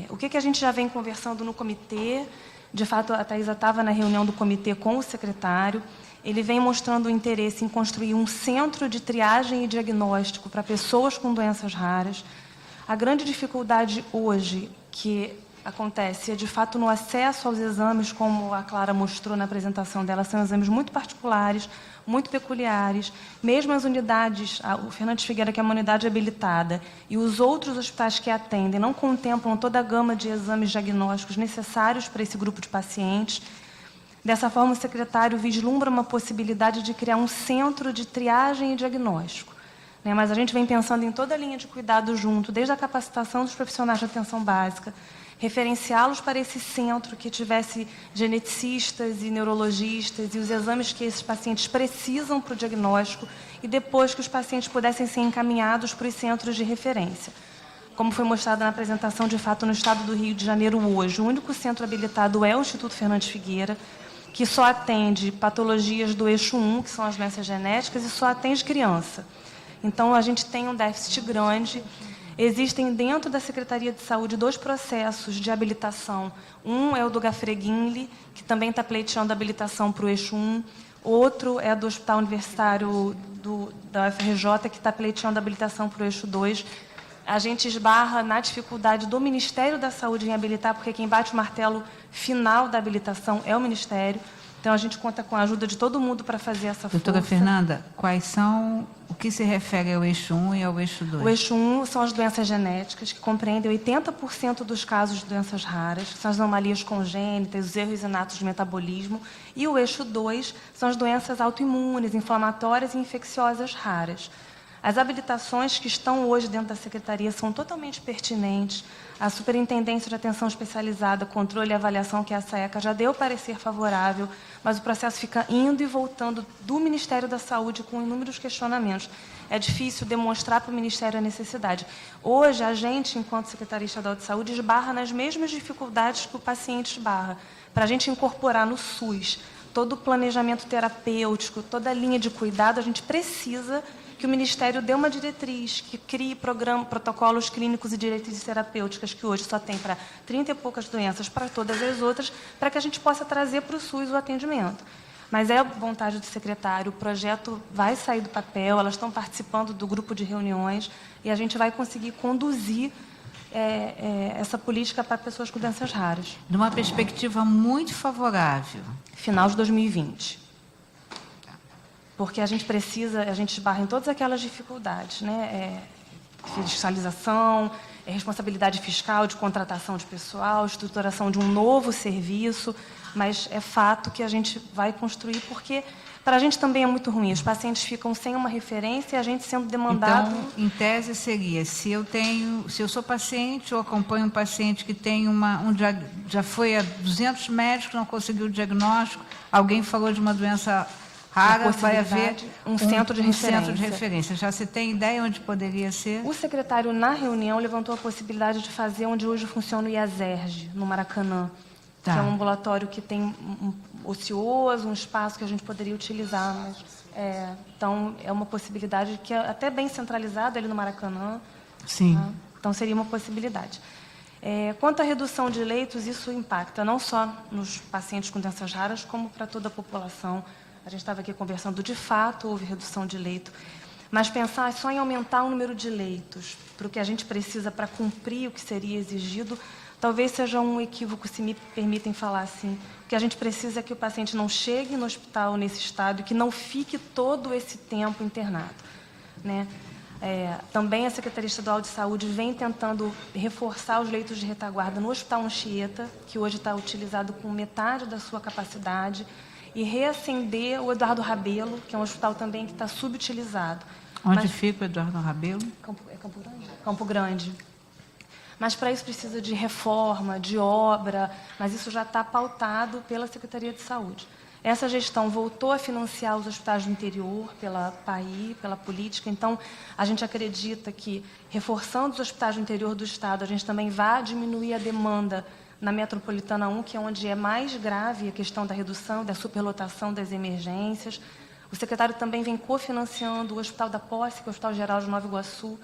O que a gente já vem conversando no comitê? De fato, a Thaisa estava na reunião do comitê com o secretário. Ele vem mostrando o interesse em construir um centro de triagem e diagnóstico para pessoas com doenças raras. A grande dificuldade hoje que acontece é, de fato, no acesso aos exames, como a Clara mostrou na apresentação dela, são exames muito particulares, muito peculiares. Mesmo as unidades, o Fernandes Figueira, que é uma unidade habilitada, e os outros hospitais que atendem não contemplam toda a gama de exames diagnósticos necessários para esse grupo de pacientes. Dessa forma, o secretário vislumbra uma possibilidade de criar um centro de triagem e diagnóstico. Mas a gente vem pensando em toda a linha de cuidado junto, desde a capacitação dos profissionais de atenção básica, referenciá-los para esse centro que tivesse geneticistas e neurologistas e os exames que esses pacientes precisam para o diagnóstico, e depois que os pacientes pudessem ser encaminhados para os centros de referência. Como foi mostrado na apresentação, de fato, no estado do Rio de Janeiro hoje, o único centro habilitado é o Instituto Fernandes Figueira, que só atende patologias do eixo 1, que são as doenças genéticas, e só atende criança. Então, a gente tem um déficit grande. Existem, dentro da Secretaria de Saúde, 2 processos de habilitação. Um é o do Gafreguinle, que também está pleiteando habilitação para o eixo 1. Outro é do Hospital Universitário da UFRJ, que está pleiteando habilitação para o eixo 2. A gente esbarra na dificuldade do Ministério da Saúde em habilitar, porque quem bate o martelo final da habilitação é o Ministério. Então, a gente conta com a ajuda de todo mundo para fazer essa força. Doutora Fernanda, quais são, o que se refere ao eixo 1 e ao eixo 2? O eixo 1 são as doenças genéticas, que compreendem 80% dos casos de doenças raras, são as anomalias congênitas, os erros inatos de metabolismo. E o eixo 2 são as doenças autoimunes, inflamatórias e infecciosas raras. As habilitações que estão hoje dentro da Secretaria são totalmente pertinentes. A Superintendência de Atenção Especializada, Controle e Avaliação, que é a SAECA, já deu parecer favorável, mas o processo fica indo e voltando do Ministério da Saúde com inúmeros questionamentos. É difícil demonstrar para o Ministério a necessidade. Hoje, a gente, enquanto Secretaria Estadual de Saúde, esbarra nas mesmas dificuldades que o paciente esbarra. Para a gente incorporar no SUS todo o planejamento terapêutico, toda a linha de cuidado, a gente precisa que o Ministério dê uma diretriz, que crie protocolos clínicos e diretrizes terapêuticas, que hoje só tem para 30 e poucas doenças, para todas as outras, para que a gente possa trazer para o SUS o atendimento. Mas é a vontade do secretário, o projeto vai sair do papel, elas estão participando do grupo de reuniões, e a gente vai conseguir conduzir essa política para pessoas com doenças raras. Numa perspectiva muito favorável. Final de 2020. Porque a gente precisa, a gente esbarra em todas aquelas dificuldades, né? Fiscalização, responsabilidade fiscal de contratação de pessoal, estruturação de um novo serviço, mas é fato que a gente vai construir, porque para a gente também é muito ruim. Os pacientes ficam sem uma referência e a gente sendo demandado... Então, em tese, seria, se eu sou paciente ou acompanho um paciente que tem já foi a 200 médicos, não conseguiu o diagnóstico, alguém falou de uma doença rara, vai haver um centro de referência. Já se tem ideia onde poderia ser? O secretário, na reunião, levantou a possibilidade de fazer onde hoje funciona o IASERJ, no Maracanã, que é um ambulatório que tem um ocioso, um espaço que a gente poderia utilizar. Mas, então, é uma possibilidade que é até bem centralizada ali no Maracanã. Sim. Tá? Então, seria uma possibilidade. Quanto à redução de leitos, isso impacta não só nos pacientes com doenças raras, como para toda a população. A gente estava aqui conversando, de fato, houve redução de leito. Mas pensar só em aumentar o número de leitos para o que a gente precisa para cumprir o que seria exigido, talvez seja um equívoco, se me permitem falar assim. O que a gente precisa é que o paciente não chegue no hospital nesse estado e que não fique todo esse tempo internado, né? Também a Secretaria Estadual de Saúde vem tentando reforçar os leitos de retaguarda no Hospital Anchieta, que hoje está utilizado com metade da sua capacidade, e reacender o Eduardo Rabelo, que é um hospital também que está subutilizado. Onde fica o Eduardo Rabelo? Campo Grande? Campo Grande. Mas para isso precisa de reforma, de obra, mas isso já está pautado pela Secretaria de Saúde. Essa gestão voltou a financiar os hospitais do interior pela PAI, pela política. Então, a gente acredita que, reforçando os hospitais do interior do Estado, a gente também vai diminuir a demanda na Metropolitana 1, que é onde é mais grave a questão da redução e da superlotação das emergências. O secretário também vem cofinanciando o Hospital da Posse, que é o Hospital Geral de Nova Iguaçu,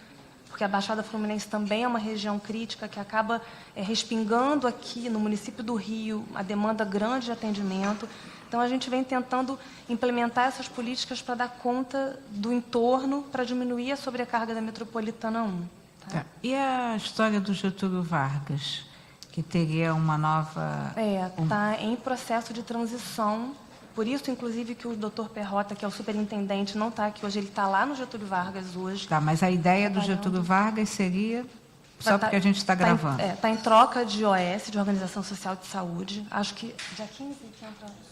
porque a Baixada Fluminense também é uma região crítica que acaba respingando aqui no município do Rio a demanda grande de atendimento. Então, a gente vem tentando implementar essas políticas para dar conta do entorno, para diminuir a sobrecarga da Metropolitana 1. Tá. E a história do Getúlio Vargas, que teria uma nova... Está em processo de transição. Por isso, inclusive, que o doutor Perrota, que é o superintendente, não está aqui hoje. Ele está lá no Getúlio Vargas hoje. Tá, mas a ideia do Getúlio Vargas seria... Só porque a gente está gravando. Está em troca de OS, de Organização Social de Saúde. Acho que dia 15 que entra...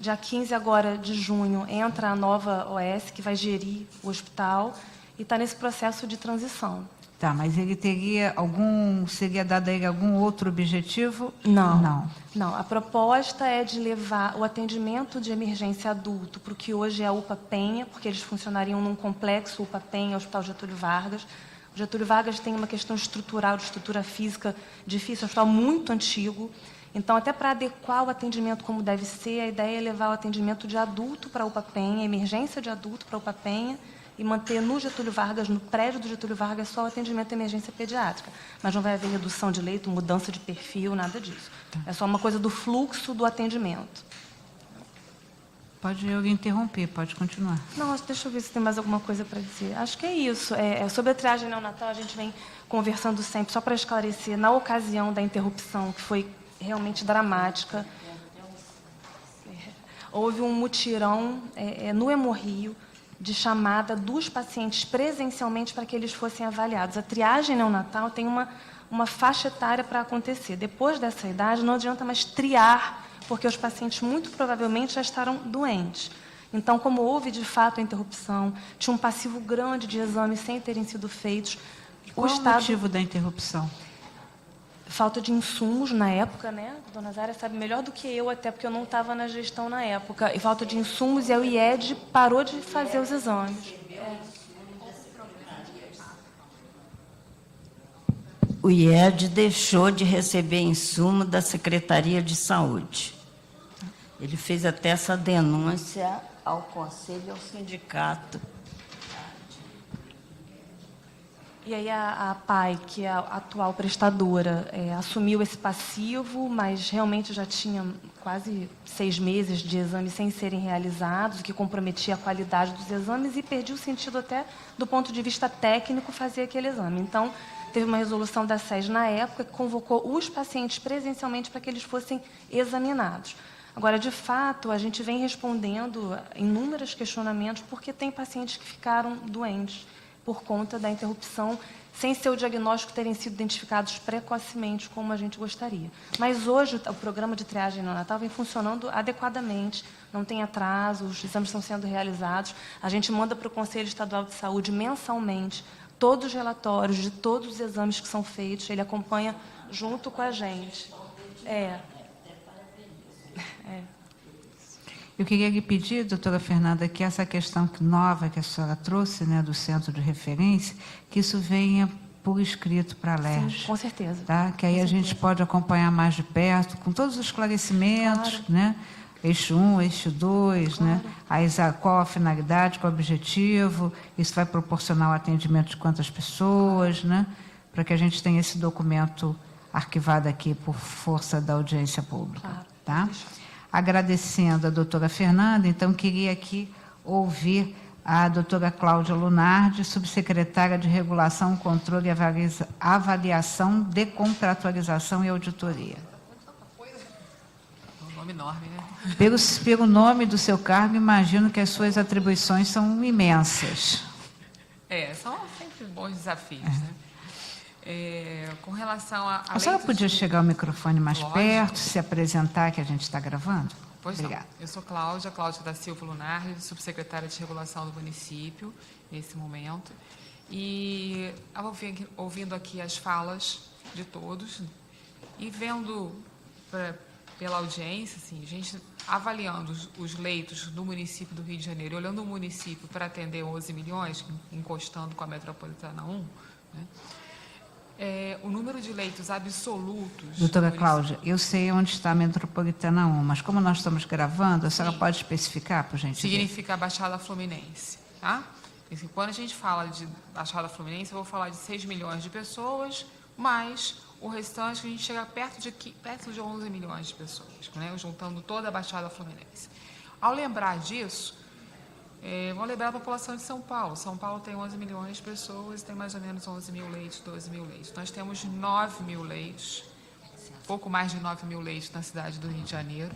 Dia 15 agora de junho entra a nova OS, que vai gerir o hospital, e está nesse processo de transição. Tá, mas ele teria seria dado a ele algum outro objetivo? Não. A proposta é de levar o atendimento de emergência adulto para o que hoje é a UPA Penha, porque eles funcionariam num complexo UPA Penha, Hospital Getúlio Vargas. O Getúlio Vargas tem uma questão estrutural, de estrutura física difícil, é um hospital muito antigo. Então, até para adequar o atendimento como deve ser, a ideia é levar o atendimento de adulto para a UPA Penha, a emergência de adulto para a UPA Penha, e manter no Getúlio Vargas, no prédio do Getúlio Vargas, só o atendimento de emergência pediátrica. Mas não vai haver redução de leito, mudança de perfil, nada disso. É só uma coisa do fluxo do atendimento. Pode eu interromper, pode continuar. Não, deixa eu ver se tem mais alguma coisa para dizer. Acho que é isso. Sobre a triagem neonatal, a gente vem conversando sempre, só para esclarecer, na ocasião da interrupção, que foi realmente dramática, houve um mutirão no Hemorrio de chamada dos pacientes presencialmente para que eles fossem avaliados. A triagem neonatal tem uma faixa etária para acontecer. Depois dessa idade, não adianta mais triar, porque os pacientes muito provavelmente já estarão doentes. Então, como houve de fato a interrupção, tinha um passivo grande de exames sem terem sido feitos. Qual é o motivo da interrupção? Falta de insumos na época, né? A dona Zara sabe melhor do que eu, até porque eu não estava na gestão na época. E falta de insumos, e a IED parou de fazer os exames. O IED deixou de receber insumo da Secretaria de Saúde. Ele fez até essa denúncia ao Conselho e ao sindicato. E aí a PAI, que é a atual prestadora, assumiu esse passivo, mas realmente já tinha quase 6 meses de exames sem serem realizados, o que comprometia a qualidade dos exames e perdia o sentido até do ponto de vista técnico fazer aquele exame. Então, teve uma resolução da SES na época que convocou os pacientes presencialmente para que eles fossem examinados. Agora, de fato, a gente vem respondendo inúmeros questionamentos porque tem pacientes que ficaram doentes por conta da interrupção, sem seu diagnóstico terem sido identificados precocemente, como a gente gostaria. Mas hoje o programa de triagem neonatal vem funcionando adequadamente, não tem atraso, os exames estão sendo realizados. A gente manda para o Conselho Estadual de Saúde mensalmente todos os relatórios de todos os exames que são feitos, ele acompanha junto com a gente. Eu queria lhe pedir, doutora Fernanda, que essa questão nova que a senhora trouxe, né, do centro de referência, que isso venha por escrito para a LERJ. Sim, com certeza. Tá? Que aí a gente pode acompanhar mais de perto, com todos os esclarecimentos, Claro. né? eixo 1, eixo 2, né? Aí, qual a finalidade, qual o objetivo, isso vai proporcionar o atendimento de quantas pessoas, né? Para que a gente tenha esse documento arquivado aqui por força da audiência pública. Tá? Agradecendo a doutora Fernanda, então, queria aqui ouvir a doutora Cláudia Lunardi, subsecretária de Regulação, Controle e Avaliação de Contratualização e Auditoria. É um nome enorme, né? Pelo nome do seu cargo, imagino que as suas atribuições são imensas. São sempre bons desafios, né? Com relação A senhora podia chegar ao microfone mais Lógico. perto, se apresentar, que a gente está gravando? Pois Obrigada. não. Eu sou Cláudia da Silva Lunardi, subsecretária de Regulação do município, nesse momento. E ouvindo aqui as falas de todos e vendo pela audiência, assim, a gente avaliando os leitos do município do Rio de Janeiro, olhando o município para atender 11 milhões, encostando com a Metropolitana 1, né? O número de leitos absolutos... Doutora Cláudia, eu sei onde está a Metropolitana 1, mas como nós estamos gravando, a senhora pode especificar, por gentileza? Significa a Baixada Fluminense, tá? Quando a gente fala de Baixada Fluminense, eu vou falar de 6 milhões de pessoas, mais o restante, a gente chega perto de 11 milhões de pessoas, né? Juntando toda a Baixada Fluminense. Ao lembrar disso, vou lembrar a população de São Paulo. São Paulo tem 11 milhões de pessoas, tem mais ou menos 11 mil leitos, 12 mil leitos. Nós temos 9 mil leitos, pouco mais de 9 mil leitos na cidade do Rio de Janeiro,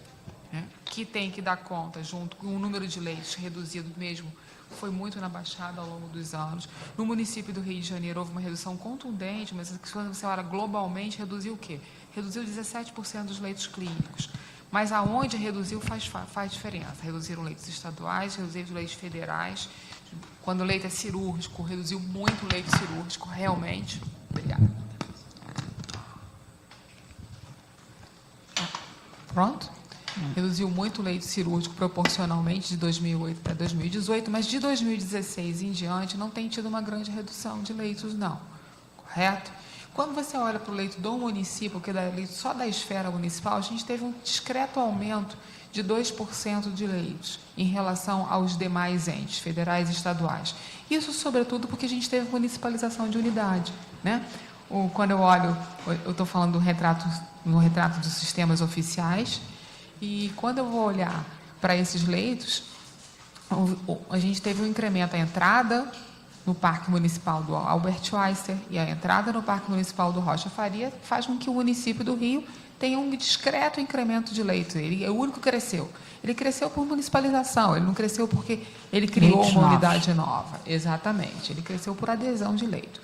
né? Que tem que dar conta, junto com o número de leitos reduzido mesmo, foi muito na Baixada ao longo dos anos. No município do Rio de Janeiro houve uma redução contundente, mas quando você olha globalmente, reduziu o quê? Reduziu 17% dos leitos clínicos. Mas aonde reduziu faz diferença. Reduziram leitos estaduais, reduziram leitos federais. Quando o leito é cirúrgico, reduziu muito o leito cirúrgico, realmente. Obrigada. Pronto? Reduziu muito o leito cirúrgico proporcionalmente de 2008 para 2018, mas de 2016 em diante não tem tido uma grande redução de leitos, não. Correto? Quando você olha para o leito do município, que é leito só da esfera municipal, a gente teve um discreto aumento de 2% de leitos em relação aos demais entes, federais e estaduais. Isso, sobretudo, porque a gente teve municipalização de unidade, né? Quando eu olho, eu estou falando no retrato dos sistemas oficiais, e quando eu vou olhar para esses leitos, a gente teve um incremento, a entrada no Parque Municipal do Albert Schweitzer e a entrada no Parque Municipal do Rocha Faria faz com que o município do Rio tenha um discreto incremento de leitos. Ele é o único que cresceu. Ele cresceu por municipalização, ele não cresceu porque ele criou Leitos uma novos. unidade nova. Exatamente, ele cresceu por adesão de leito.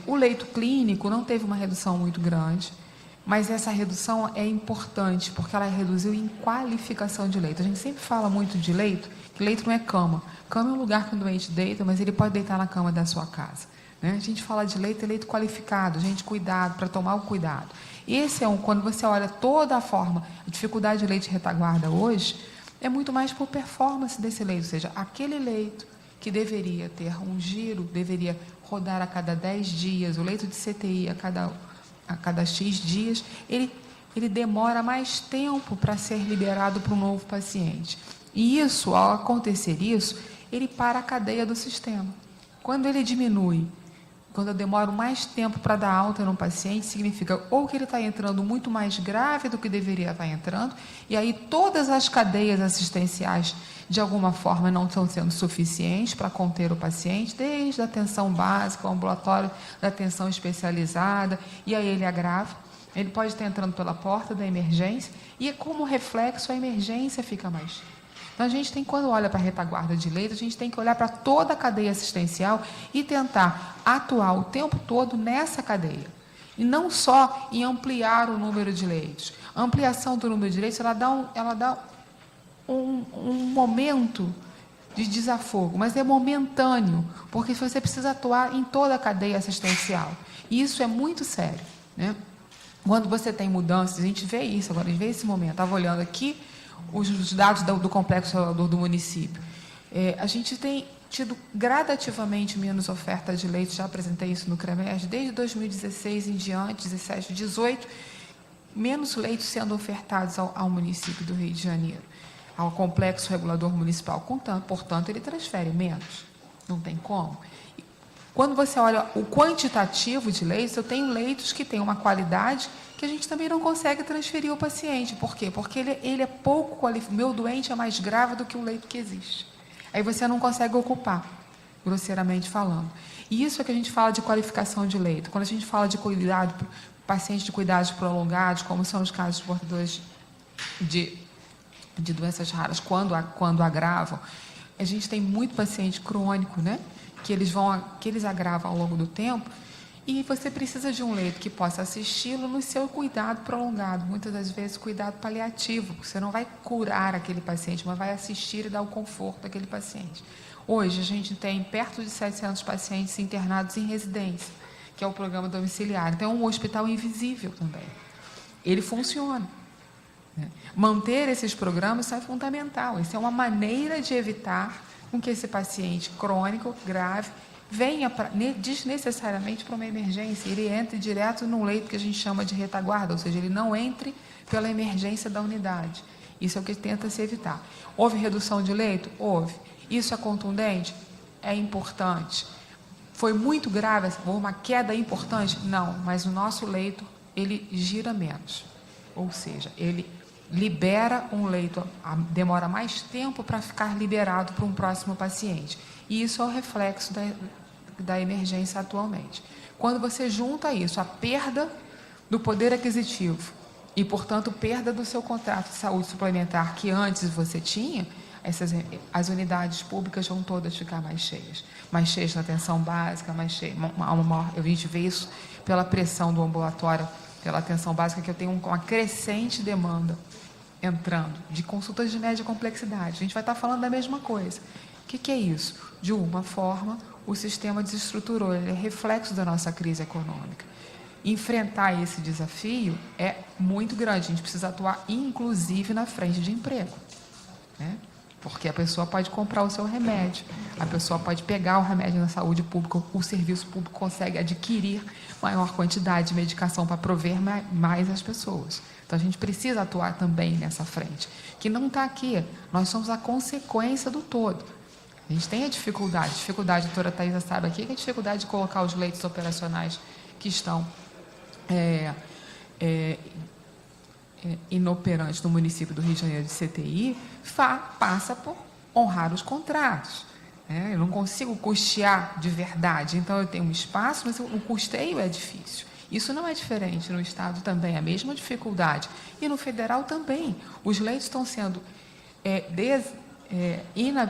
O leito clínico não teve uma redução muito grande, mas essa redução é importante, porque ela reduziu em qualificação de leito. A gente sempre fala muito de leito, que leito não é cama. Cama é um lugar que o doente deita, mas ele pode deitar na cama da sua casa, né? A gente fala de leito, é leito qualificado, gente, cuidado, para tomar o cuidado. Esse quando você olha toda a forma, a dificuldade de leito de retaguarda hoje, é muito mais por performance desse leito, ou seja, aquele leito que deveria ter um giro, deveria rodar a cada 10 dias, o leito de CTI a cada X dias, ele demora mais tempo para ser liberado para um novo paciente. E isso, ao acontecer isso, ele para a cadeia do sistema. Quando ele diminui, quando eu demoro mais tempo para dar alta no paciente, significa ou que ele está entrando muito mais grave do que deveria estar entrando, e aí todas as cadeias assistenciais, de alguma forma, não estão sendo suficientes para conter o paciente, desde a atenção básica, o ambulatório da atenção especializada, e aí ele agrava. Ele pode estar entrando pela porta da emergência, e como reflexo, a emergência fica mais. Então, a gente tem, quando olha para a retaguarda de leito, a gente tem que olhar para toda a cadeia assistencial e tentar atuar o tempo todo nessa cadeia. E não só em ampliar o número de leitos. A ampliação do número de leitos, ela dá um momento de desafogo, mas é momentâneo, porque você precisa atuar em toda a cadeia assistencial. E isso é muito sério, né? Quando você tem mudanças, a gente vê isso agora, a gente vê esse momento. Estava olhando aqui os dados do Complexo Salvador do município. A gente tem tido gradativamente menos oferta de leitos, já apresentei isso no CREMERG, desde 2016 em diante, 17, 18, menos leitos sendo ofertados ao município do Rio de Janeiro, ao complexo regulador municipal. Portanto, ele transfere menos. Não tem como. Quando você olha o quantitativo de leitos, eu tenho leitos que têm uma qualidade que a gente também não consegue transferir ao paciente. Por quê? Porque ele é pouco qualificado. Meu doente é mais grave do que o leito que existe. Aí você não consegue ocupar, grosseiramente falando. E isso é que a gente fala de qualificação de leito. Quando a gente fala de cuidado, pacientes de cuidados prolongados, como são os casos de portadores de doenças raras, quando agravam, a gente tem muito paciente crônico, né? Que eles agravam ao longo do tempo, e você precisa de um leito que possa assisti-lo no seu cuidado prolongado, muitas das vezes cuidado paliativo, porque você não vai curar aquele paciente, mas vai assistir e dar o conforto àquele paciente. Hoje, a gente tem perto de 700 pacientes internados em residência, que é o programa domiciliar. Então, é um hospital invisível também. Ele funciona. Manter esses programas é fundamental. Isso é uma maneira de evitar com que esse paciente crônico, grave, venha desnecessariamente para uma emergência. Ele entre direto num leito que a gente chama de retaguarda, ou seja, ele não entre pela emergência da unidade. Isso é o que tenta se evitar. Houve redução de leito? Houve. Isso é contundente? É importante. Foi muito grave? Houve uma queda importante? Não, mas o nosso leito, ele gira menos. Ou seja, ele libera um leito, demora mais tempo para ficar liberado para um próximo paciente. E isso é o reflexo da emergência atualmente. Quando você junta isso, a perda do poder aquisitivo e, portanto, perda do seu contrato de saúde suplementar que antes você tinha, as unidades públicas vão todas ficar mais cheias na atenção básica, mais cheias. A gente vê isso pela pressão do ambulatório, pela atenção básica, que eu tenho uma crescente demanda entrando de consultas de média complexidade. A gente vai estar falando da mesma coisa. O que é isso? De uma forma, o sistema desestruturou, ele é reflexo da nossa crise econômica. Enfrentar esse desafio é muito grande. A gente precisa atuar, inclusive, na frente de emprego, né? Porque a pessoa pode comprar o seu remédio, a pessoa pode pegar o remédio na saúde pública, o serviço público consegue adquirir maior quantidade de medicação para prover mais as pessoas. Então, a gente precisa atuar também nessa frente, que não está aqui. Nós somos a consequência do todo. A gente tem a dificuldade, a doutora Thaisa sabe aqui, que é a dificuldade de colocar os leitos operacionais que estão inoperantes no município do Rio de Janeiro de CTI, passa por honrar os contratos. Eu não consigo custear de verdade, então eu tenho um espaço, mas o custeio é difícil. Isso não é diferente no Estado também, a mesma dificuldade. E no Federal também. Os leitos estão sendo,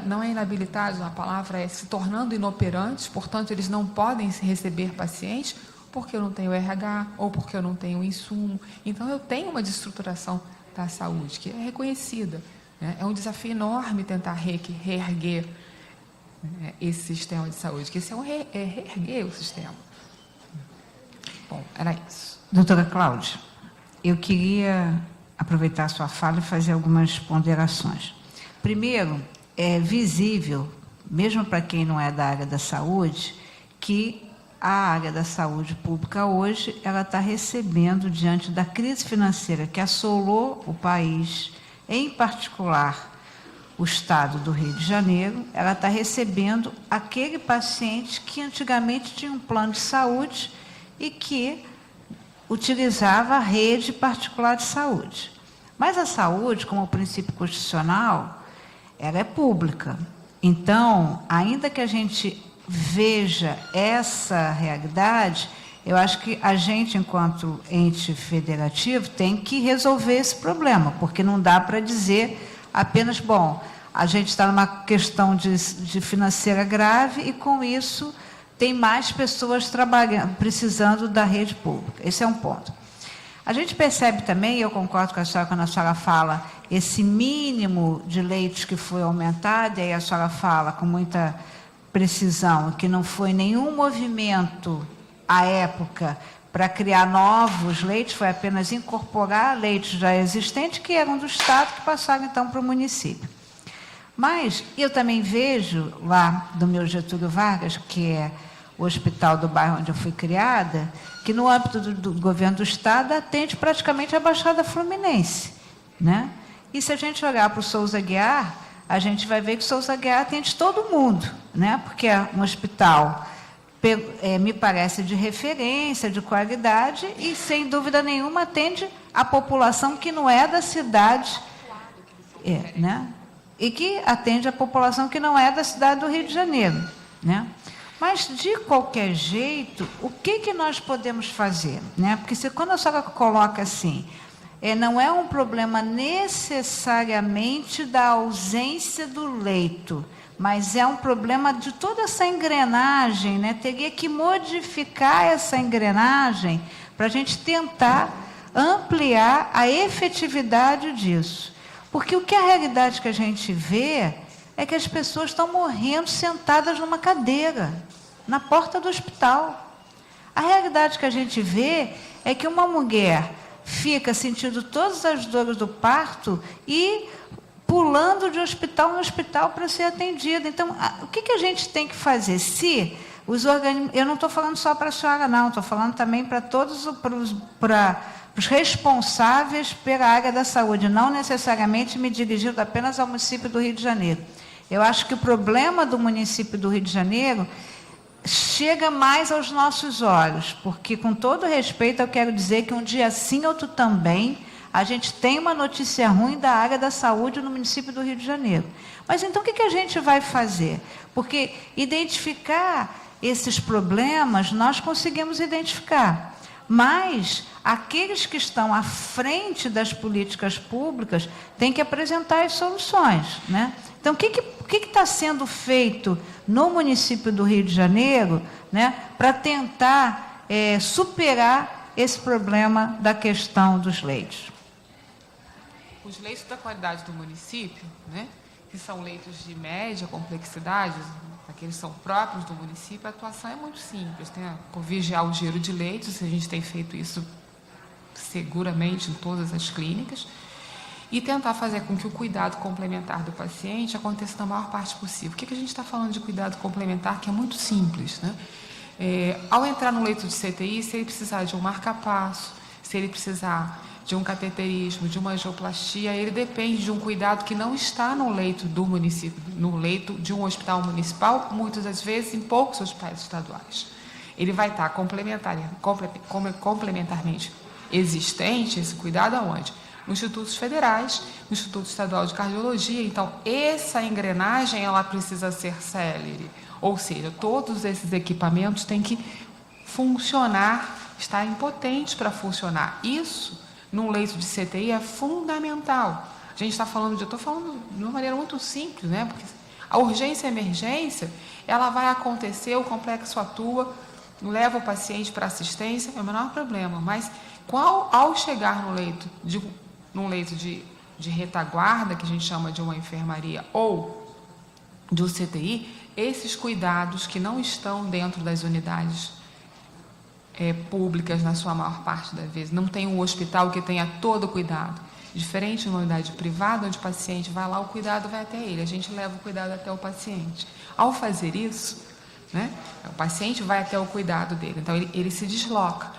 não é inabilitados, a palavra é se tornando inoperantes, portanto, eles não podem receber pacientes porque eu não tenho RH ou porque eu não tenho insumo. Então, eu tenho uma desestruturação da saúde que é reconhecida. É um desafio enorme tentar reerguer esse sistema de saúde, que esse é reerguer o sistema. Bom, era isso. Doutora Cláudia, eu queria aproveitar a sua fala e fazer algumas ponderações. Primeiro, é visível, mesmo para quem não é da área da saúde, que a área da saúde pública hoje ela está recebendo, diante da crise financeira que assolou o país, em particular o estado do Rio de Janeiro, ela está recebendo aquele paciente que antigamente tinha um plano de saúde e que utilizava a rede particular de saúde. Mas a saúde, como princípio constitucional, ela é pública. Então, ainda que a gente veja essa realidade, eu acho que a gente, enquanto ente federativo, tem que resolver esse problema, porque não dá para dizer apenas, bom, a gente está numa questão de financeira grave e, com isso, tem mais pessoas trabalhando, precisando da rede pública. Esse é um ponto. A gente percebe também, e eu concordo com a senhora quando a senhora fala, esse mínimo de leitos que foi aumentado, e aí a senhora fala com muita precisão, que não foi nenhum movimento, à época, para criar novos leitos, foi apenas incorporar leitos já existentes, que eram do Estado, que passaram, então, para o município. Mas eu também vejo, lá do meu Getúlio Vargas, que é o hospital do bairro onde eu fui criada, que no âmbito do governo do Estado atende praticamente a Baixada Fluminense, né? E se a gente olhar para o Souza Aguiar, a gente vai ver que o Souza Aguiar atende todo mundo, né? Porque é um hospital, me parece, de referência, de qualidade, e, sem dúvida nenhuma, atende a população que não é da cidade, né? E que atende a população que não é da cidade do Rio de Janeiro, né? Mas, de qualquer jeito, o que nós podemos fazer, né? Porque quando a senhora coloca assim, não é um problema necessariamente da ausência do leito, mas é um problema de toda essa engrenagem, né? Teria que modificar essa engrenagem para a gente tentar ampliar a efetividade disso. Porque o que a realidade que a gente vê é que as pessoas estão morrendo sentadas numa cadeira, na porta do hospital. A realidade que a gente vê é que uma mulher fica sentindo todas as dores do parto e pulando de hospital em hospital para ser atendida. Então, o que a gente tem que fazer? Se os organismos... Eu não estou falando só para a senhora, não, estou falando também para todos os responsáveis pela área da saúde, não necessariamente me dirigindo apenas ao município do Rio de Janeiro. Eu acho que o problema do município do Rio de Janeiro chega mais aos nossos olhos, porque, com todo respeito, eu quero dizer que um dia sim, outro também, a gente tem uma notícia ruim da área da saúde no município do Rio de Janeiro. Mas, então, o que a gente vai fazer? Porque identificar esses problemas, nós conseguimos identificar. Mas aqueles que estão à frente das políticas públicas têm que apresentar as soluções, né? Então, o que está sendo feito no município do Rio de Janeiro, né, para tentar superar esse problema da questão dos leitos? Os leitos da qualidade do município, né, que são leitos de média complexidade, aqueles são próprios do município, a atuação é muito simples. Tem vigiar o giro de leitos, a gente tem feito isso seguramente em todas as clínicas, e tentar fazer com que o cuidado complementar do paciente aconteça na maior parte possível. O que a gente está falando de cuidado complementar, que é muito simples, né? Ao entrar no leito de CTI, se ele precisar de um marca-passo, se ele precisar de um cateterismo, de uma angioplastia, ele depende de um cuidado que não está no leito do município, no leito de um hospital municipal, muitas das vezes em poucos hospitais estaduais. Ele vai estar complementarmente existente, esse cuidado aonde? Nos institutos federais, no Instituto Estadual de Cardiologia. Então, essa engrenagem, ela precisa ser célere. Ou seja, todos esses equipamentos têm que funcionar, estarem potentes para funcionar. Isso, num leito de CTI, é fundamental. A gente está falando eu estou falando de uma maneira muito simples, né? Porque a urgência e a emergência, ela vai acontecer, o complexo atua, leva o paciente para assistência, é o menor problema. Mas, ao chegar no leito de retaguarda, que a gente chama de uma enfermaria, ou do CTI, esses cuidados que não estão dentro das unidades públicas, na sua maior parte das vezes, não tem um hospital que tenha todo o cuidado. Diferente de uma unidade privada, onde o paciente vai lá, o cuidado vai até ele, a gente leva o cuidado até o paciente. Ao fazer isso, né, o paciente vai até o cuidado dele, então ele se desloca.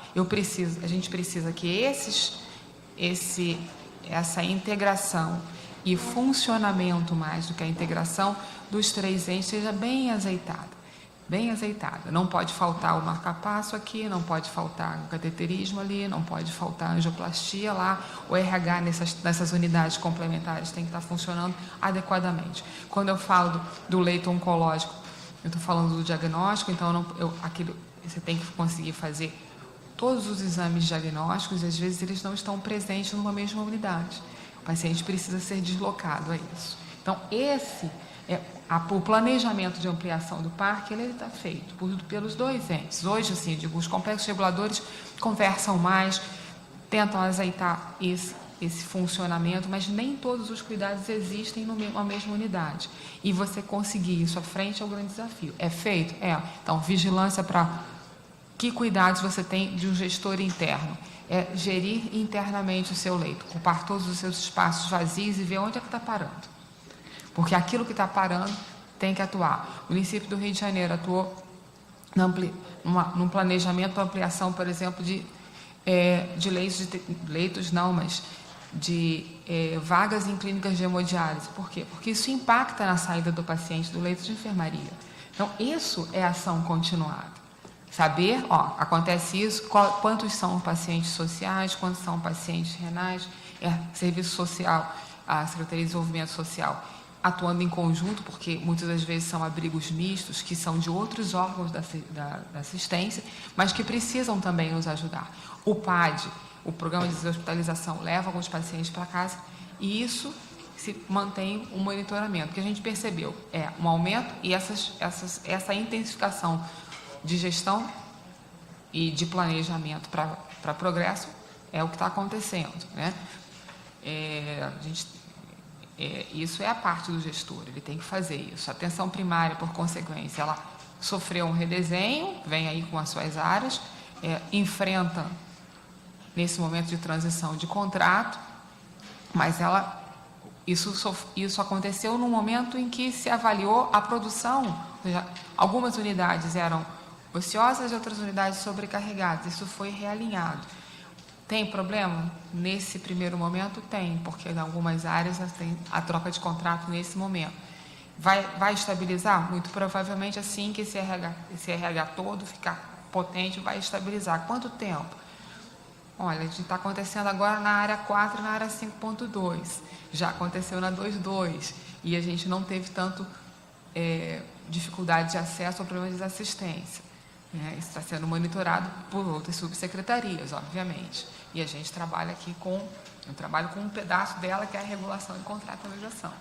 A gente precisa que essa integração e funcionamento, mais do que a integração dos três entes, seja bem azeitada. Bem azeitada. Não pode faltar o marca-passo aqui, não pode faltar o cateterismo ali, não pode faltar a angioplastia lá, o RH nessas unidades complementares tem que estar funcionando adequadamente. Quando eu falo do leito oncológico, eu estou falando do diagnóstico, então você tem que conseguir fazer todos os exames diagnósticos, e às vezes eles não estão presentes numa mesma unidade. O paciente precisa ser deslocado a isso. Então, o planejamento de ampliação do parque, ele está feito pelos dois entes. Hoje, assim, os complexos reguladores conversam mais, tentam azeitar esse funcionamento, mas nem todos os cuidados existem na mesma unidade. E você conseguir isso à frente é o grande desafio. É feito? É. Então, vigilância para que cuidados você tem de um gestor interno. É gerir internamente o seu leito, ocupar todos os seus espaços vazios e ver onde é que está parando. Porque aquilo que está parando tem que atuar. O município do Rio de Janeiro atuou num planejamento para ampliação, por exemplo, de vagas em clínicas de hemodiálise. Por quê? Porque isso impacta na saída do paciente do leito de enfermaria. Então, isso é ação continuada. Saber, acontece isso, quantos são pacientes sociais, quantos são pacientes renais, serviço social, a Secretaria de Desenvolvimento Social, atuando em conjunto, porque muitas das vezes são abrigos mistos, que são de outros órgãos da assistência, mas que precisam também nos ajudar. O PAD, o Programa de Deshospitalização, leva alguns pacientes para casa, e isso se mantém um monitoramento. O que a gente percebeu é um aumento e essa intensificação de gestão e de planejamento para progresso é o que está acontecendo, né? Isso é a parte do gestor, ele tem que fazer isso. A atenção primária, por consequência, ela sofreu um redesenho, vem aí com as suas áreas, enfrenta, nesse momento de transição de contrato, mas isso aconteceu no momento em que se avaliou a produção, ou seja, algumas unidades eram ociosas e outras unidades sobrecarregadas, isso foi realinhado. Tem problema? Nesse primeiro momento tem, porque em algumas áreas tem a troca de contrato nesse momento. Vai estabilizar? Muito provavelmente assim que esse RH todo ficar potente, vai estabilizar. Quanto tempo? Olha, está acontecendo agora na área 4 e na área 5.2. Já aconteceu na 2.2. E a gente não teve tanto dificuldade de acesso ao programa de assistência. Isso está sendo monitorado por outras subsecretarias, obviamente. E a gente trabalha aqui eu trabalho com um pedaço dela, que é a regulação e contratualização.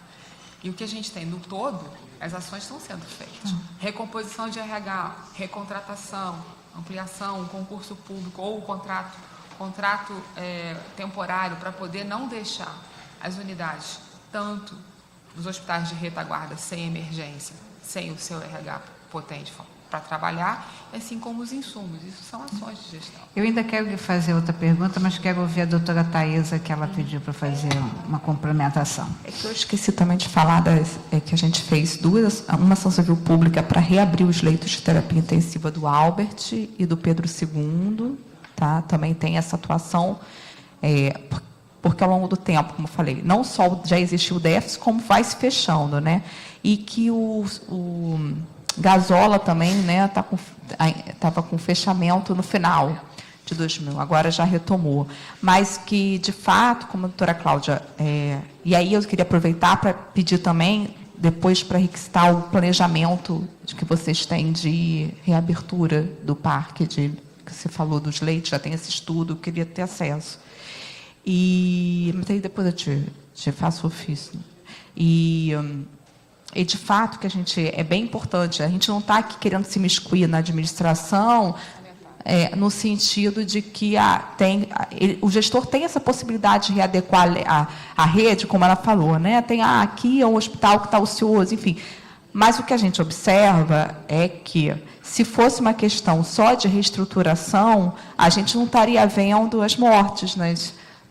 E o que a gente tem no todo, as ações estão sendo feitas. Recomposição de RH, recontratação, ampliação, concurso público ou contrato temporário para poder não deixar as unidades, tanto dos hospitais de retaguarda sem emergência, sem o seu RH potente para trabalhar, assim como os insumos. Isso são ações de gestão. Eu ainda quero lhe fazer outra pergunta, mas quero ouvir a doutora Thaisa, que ela pediu para fazer uma complementação. É que eu esqueci também de falar que a gente fez uma ação civil pública para reabrir os leitos de terapia intensiva do Albert e do Pedro II, tá? Também tem essa atuação, porque ao longo do tempo, como eu falei, não só já existiu o déficit, como vai se fechando, né? E que o Gasola também, né, estava com fechamento no final de 2000, agora já retomou. Mas que, de fato, como a doutora Cláudia, e aí eu queria aproveitar para pedir também, depois, para requisitar o planejamento que vocês têm de reabertura do parque, que você falou dos leitos, já tem esse estudo, eu queria ter acesso. Mas aí depois eu te faço ofício. E, de fato, que a gente é bem importante, a gente não está aqui querendo se miscuir na administração, no sentido de que o gestor tem essa possibilidade de readequar a rede, como ela falou, né? Tem aqui é um hospital que está ocioso, enfim. Mas o que a gente observa é que, se fosse uma questão só de reestruturação, a gente não estaria vendo as mortes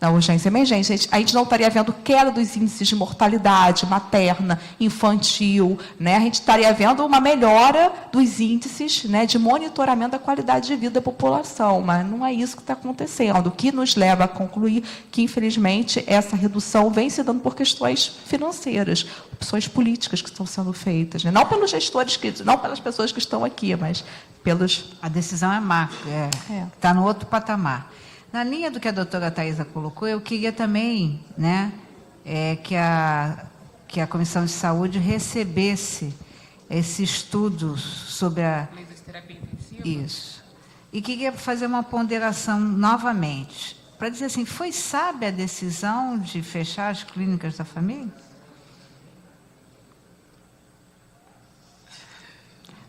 na urgência e emergência. A gente não estaria vendo queda dos índices de mortalidade materna, infantil, né? A gente estaria vendo uma melhora dos índices, né, de monitoramento da qualidade de vida da população, mas não é isso que está acontecendo, o que nos leva a concluir que, infelizmente, essa redução vem se dando por questões financeiras, opções políticas que estão sendo feitas, né? Não pelos gestores, não pelas pessoas que estão aqui, mas pelos... A decisão é macro, está no outro patamar. Na linha do que a doutora Thaisa colocou, eu queria também, né, que a Comissão de Saúde recebesse esse estudo sobre a... Isso. E queria fazer uma ponderação novamente, para dizer assim, foi sábia a decisão de fechar as clínicas da família?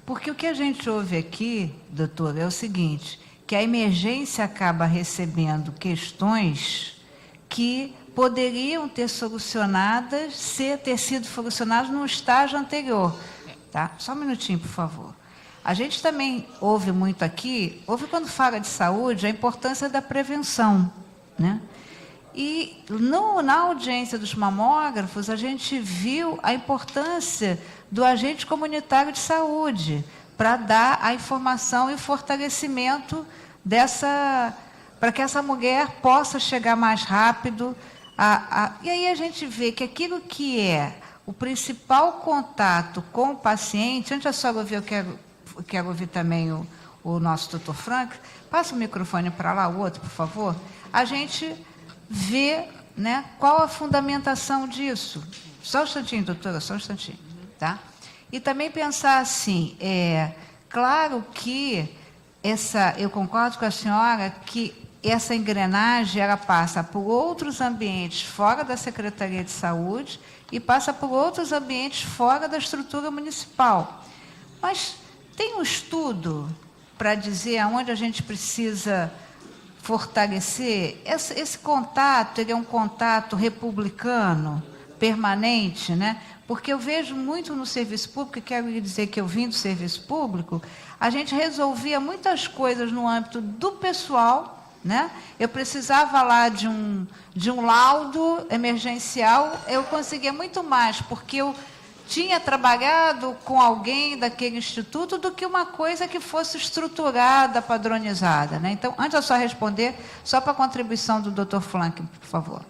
Porque o que a gente ouve aqui, doutora, é o seguinte... que a emergência acaba recebendo questões que poderiam ter sido solucionadas no estágio anterior. Tá? Só um minutinho, por favor. A gente também ouve muito aqui, quando fala de saúde, a importância da prevenção, né? E na audiência dos mamógrafos, a gente viu a importância do agente comunitário de saúde, para dar a informação e fortalecimento dessa, para que essa mulher possa chegar mais rápido. E aí a gente vê que aquilo que é o principal contato com o paciente, antes da senhora ouvir, eu quero ouvir também o nosso doutor Frank, passa o microfone para lá, o outro, por favor, a gente vê, né, qual a fundamentação disso. Só um instantinho, doutora, só um instantinho. Tá? E também pensar assim, claro que eu concordo com a senhora que essa engrenagem ela passa por outros ambientes fora da Secretaria de Saúde e passa por outros ambientes fora da estrutura municipal. Mas tem um estudo para dizer aonde a gente precisa fortalecer? Esse contato, ele é um contato republicano, permanente, né? Porque eu vejo muito no serviço público, e quero lhe dizer que eu vim do serviço público, a gente resolvia muitas coisas no âmbito do pessoal, né? Eu precisava lá de um laudo emergencial, eu conseguia muito mais, porque eu tinha trabalhado com alguém daquele instituto do que uma coisa que fosse estruturada, padronizada, né? Então, antes de eu só responder, só para a contribuição do Dr. Frank, por favor.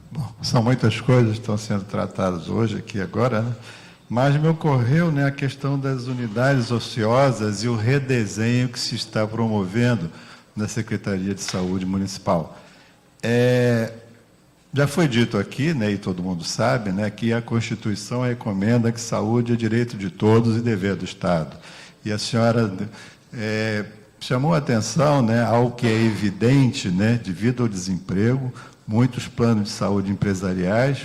Bom, são muitas coisas que estão sendo tratadas hoje, aqui agora, né? Mas me ocorreu, né, a questão das unidades ociosas e o redesenho que se está promovendo na Secretaria de Saúde Municipal. Já foi dito aqui, né, e todo mundo sabe, né, que a Constituição recomenda que saúde é direito de todos e dever do Estado. E a senhora chamou a atenção, né, ao que é evidente, né, devido ao desemprego, muitos planos de saúde empresariais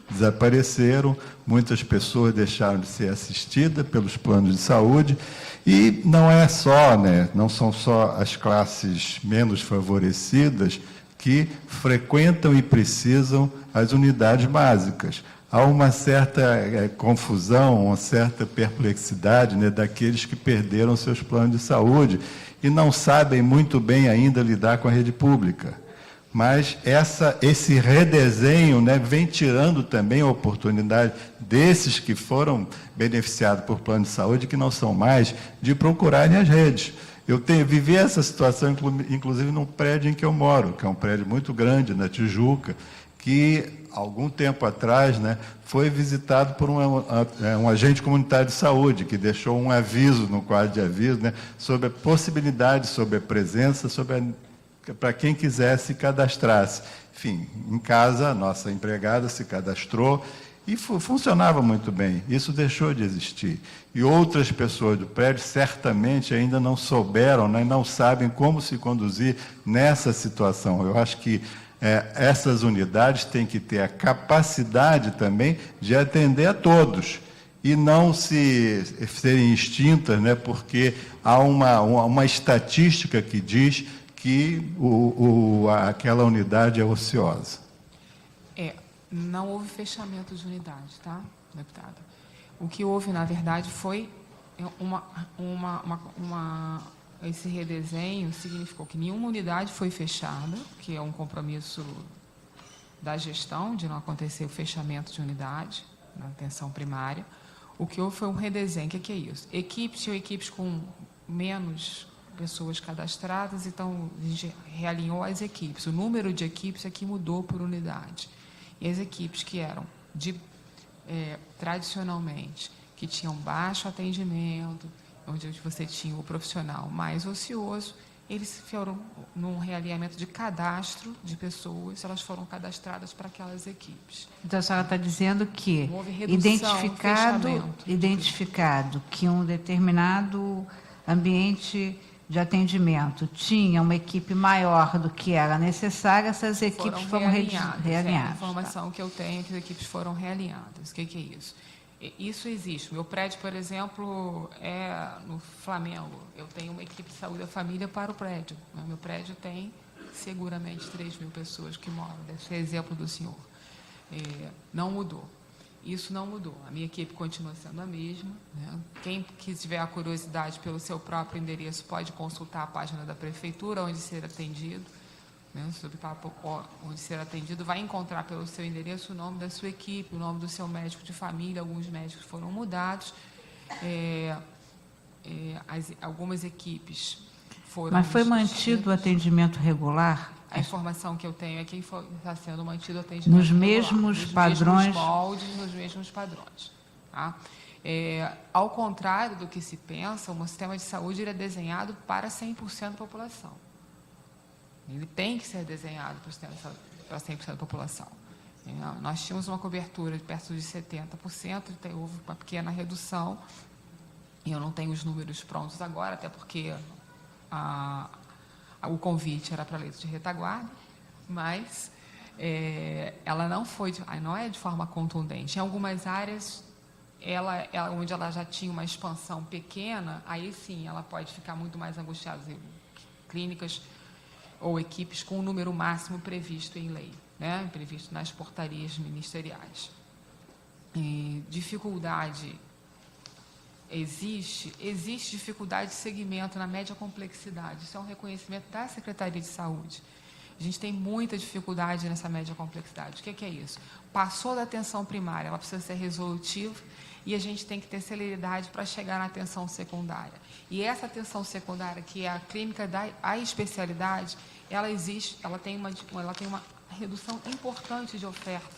desapareceram, muitas pessoas deixaram de ser assistidas pelos planos de saúde, e não é só, né, não são só as classes menos favorecidas que frequentam e precisam as unidades básicas. Há uma certa confusão, uma certa perplexidade, né, daqueles que perderam seus planos de saúde e não sabem muito bem ainda lidar com a rede pública. Mas esse redesenho, né, vem tirando também a oportunidade desses que foram beneficiados por plano de saúde, que não são mais, de procurarem as redes. Eu vivi essa situação, inclusive, num prédio em que eu moro, que é um prédio muito grande, na Tijuca, que, algum tempo atrás, né, foi visitado por um agente comunitário de saúde, que deixou um aviso no quadro de aviso, né, sobre a possibilidade, sobre a presença, para quem quisesse cadastrar-se. Enfim, em casa, a nossa empregada se cadastrou e funcionava muito bem. Isso deixou de existir. E outras pessoas do prédio certamente ainda não souberam, né, não sabem como se conduzir nessa situação. Eu acho que essas unidades têm que ter a capacidade também de atender a todos e não serem extintas, né, porque há uma estatística que diz que aquela unidade é ociosa. Não houve fechamento de unidade, tá, deputada? O que houve, na verdade, foi esse redesenho significou que nenhuma unidade foi fechada, que é um compromisso da gestão de não acontecer o fechamento de unidade na atenção primária. O que houve foi um redesenho. O que é isso? Tinham equipes com menos pessoas cadastradas, então a gente realinhou as equipes. O número de equipes aqui mudou por unidade. E as equipes que eram tradicionalmente, que tinham baixo atendimento, onde você tinha o profissional mais ocioso, eles foram num realinhamento de cadastro de pessoas, elas foram cadastradas para aquelas equipes. Então, a senhora está dizendo que houve redução, identificado que um determinado ambiente de atendimento tinha uma equipe maior do que era necessária, essas equipes foram realinhadas. É a informação que eu tenho, que as equipes foram realinhadas. O que é isso? Isso existe. Meu prédio, por exemplo, é no Flamengo. Eu tenho uma equipe de saúde da família para o prédio. Meu prédio tem seguramente 3.000 pessoas que moram. Deve ser exemplo do senhor. Não mudou. Isso não mudou. A minha equipe continua sendo a mesma, né? Quem tiver a curiosidade pelo seu próprio endereço pode consultar a página da prefeitura, onde ser atendido, né? Onde ser atendido, vai encontrar pelo seu endereço o nome da sua equipe, o nome do seu médico de família. Alguns médicos foram mudados. algumas equipes foram... Mas foi mantido o atendimento regular? A informação que eu tenho é que está sendo mantido o atendimento Nos mesmos regular, padrões? Nos mesmos moldes, nos mesmos padrões. Tá? Ao contrário do que se pensa, o sistema de saúde ele é desenhado para 100% da população. Ele tem que ser desenhado para 100% da população. Nós tínhamos uma cobertura de perto de 70%, houve uma pequena redução, e eu não tenho os números prontos agora, até porque o convite era para leito de retaguarda, mas ela não é de forma contundente. Em algumas áreas, onde ela já tinha uma expansão pequena, aí sim ela pode ficar muito mais angustiada. Clínicas ou equipes com o número máximo previsto em lei, né? Previsto nas portarias ministeriais. Dificuldade existe dificuldade de segmento na média complexidade. Isso é um reconhecimento da Secretaria de Saúde. A gente tem muita dificuldade nessa média complexidade. O que é isso? Passou da atenção primária, ela precisa ser resolutiva, e a gente tem que ter celeridade para chegar na atenção secundária. E essa atenção secundária, que é a clínica a especialidade, ela tem uma redução importante de oferta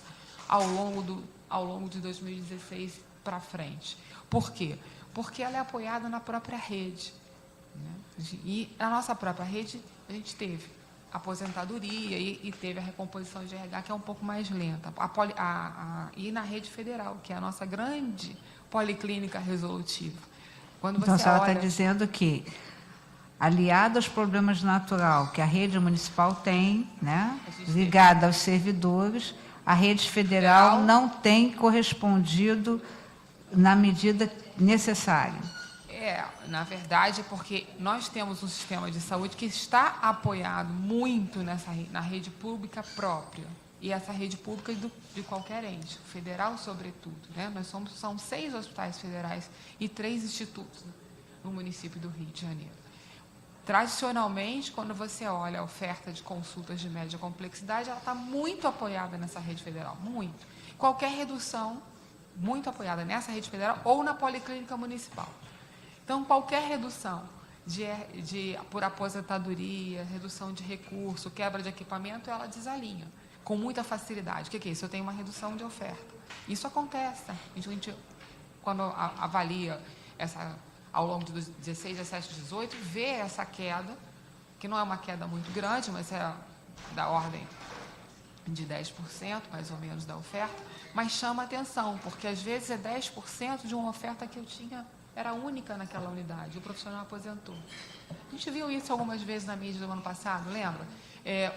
ao longo de 2016 para frente. Por quê? Porque ela é apoiada na própria rede, né? E na nossa própria rede, a gente teve aposentadoria e teve a recomposição de RH, que é um pouco mais lenta. E na rede federal, que é a nossa grande policlínica resolutiva. Então, a senhora está dizendo que, aliado aos problemas naturais que a rede municipal tem, né, ligada aos servidores, a rede federal não tem correspondido na medida necessária. Na verdade, porque nós temos um sistema de saúde que está apoiado muito na rede pública própria. E essa rede pública de qualquer ente, federal sobretudo, né? São 6 hospitais federais e 3 institutos no município do Rio de Janeiro. Tradicionalmente, quando você olha a oferta de consultas de média complexidade, ela está muito apoiada nessa rede federal, muito. Qualquer redução, muito apoiada nessa rede federal ou na policlínica municipal. Então, qualquer redução por aposentadoria, redução de recurso, quebra de equipamento, ela desalinha com muita facilidade. O que é isso? Eu tenho uma redução de oferta. Isso acontece. A gente, quando avalia ao longo de 16, 17, 18, vê essa queda, que não é uma queda muito grande, mas é da ordem de 10%, mais ou menos, da oferta, mas chama atenção, porque às vezes é 10% de uma oferta que eu tinha, era única naquela unidade, o profissional aposentou. A gente viu isso algumas vezes na mídia do ano passado, lembra?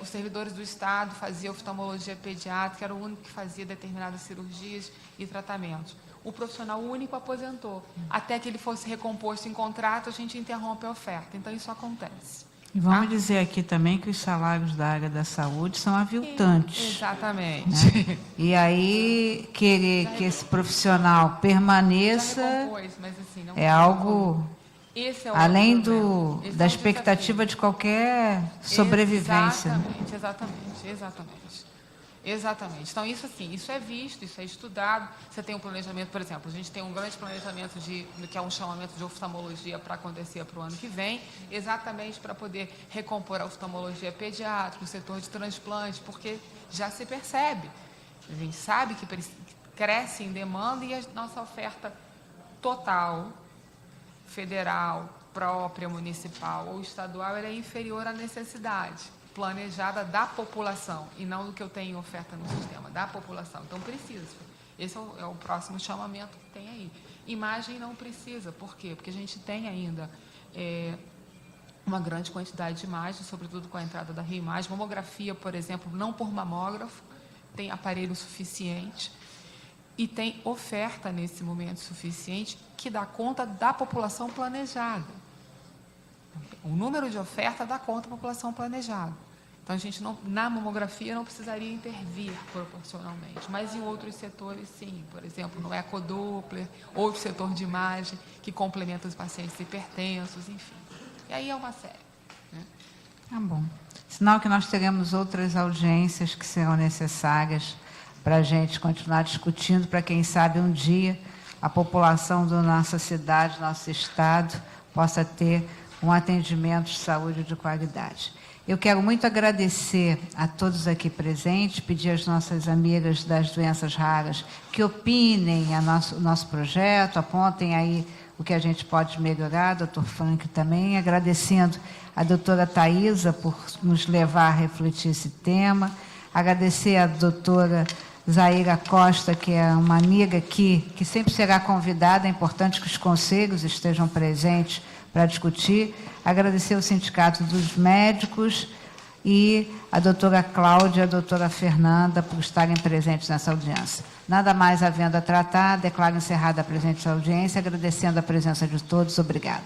Os servidores do Estado faziam oftalmologia pediátrica, era o único que fazia determinadas cirurgias e tratamentos. O profissional único aposentou. Até que ele fosse recomposto em contrato, a gente interrompe a oferta. Então, isso acontece. E vamos dizer aqui também que os salários da área da saúde são aviltantes. Exatamente. Né? E aí, querer que esse profissional permaneça mas, assim, não algo esse é além da é expectativa de qualquer sobrevivência. Exatamente. Então, isso é visto, isso é estudado. Você tem um planejamento, por exemplo, a gente tem um grande planejamento que é um chamamento de oftalmologia para acontecer para o ano que vem, exatamente para poder recompor a oftalmologia pediátrica, o setor de transplante, porque já se percebe. A gente sabe que cresce em demanda e a nossa oferta total, federal, própria, municipal ou estadual, ela é inferior à necessidade planejada da população, e não do que eu tenho em oferta no sistema, da população. Então, precisa. Esse é o próximo chamamento que tem aí. Imagem não precisa. Por quê? Porque a gente tem ainda uma grande quantidade de imagens, sobretudo com a entrada da reimagem. Mamografia, por exemplo, não por mamógrafo, tem aparelho suficiente e tem oferta nesse momento suficiente que dá conta da população planejada. O número de oferta dá conta da população planejada. Então, a gente na mamografia não precisaria intervir proporcionalmente, mas em outros setores, sim. Por exemplo, no ecodoppler, outro setor de imagem que complementa os pacientes hipertensos, enfim. E aí é uma série. Né? Tá bom. Sinal que nós teremos outras audiências que serão necessárias para a gente continuar discutindo, para quem sabe um dia a população da nossa cidade, nosso estado, possa ter um atendimento de saúde de qualidade. Eu quero muito agradecer a todos aqui presentes, pedir às nossas amigas das doenças raras que opinem o nosso projeto, apontem aí o que a gente pode melhorar, doutor Frank também, agradecendo a doutora Thaisa por nos levar a refletir esse tema, agradecer a doutora Zaira Costa, que é uma amiga aqui, que sempre será convidada, é importante que os conselhos estejam presentes para discutir, agradecer ao Sindicato dos Médicos e a doutora Cláudia e a doutora Fernanda por estarem presentes nessa audiência. Nada mais havendo a tratar, declaro encerrada a presente audiência, agradecendo a presença de todos. Obrigada.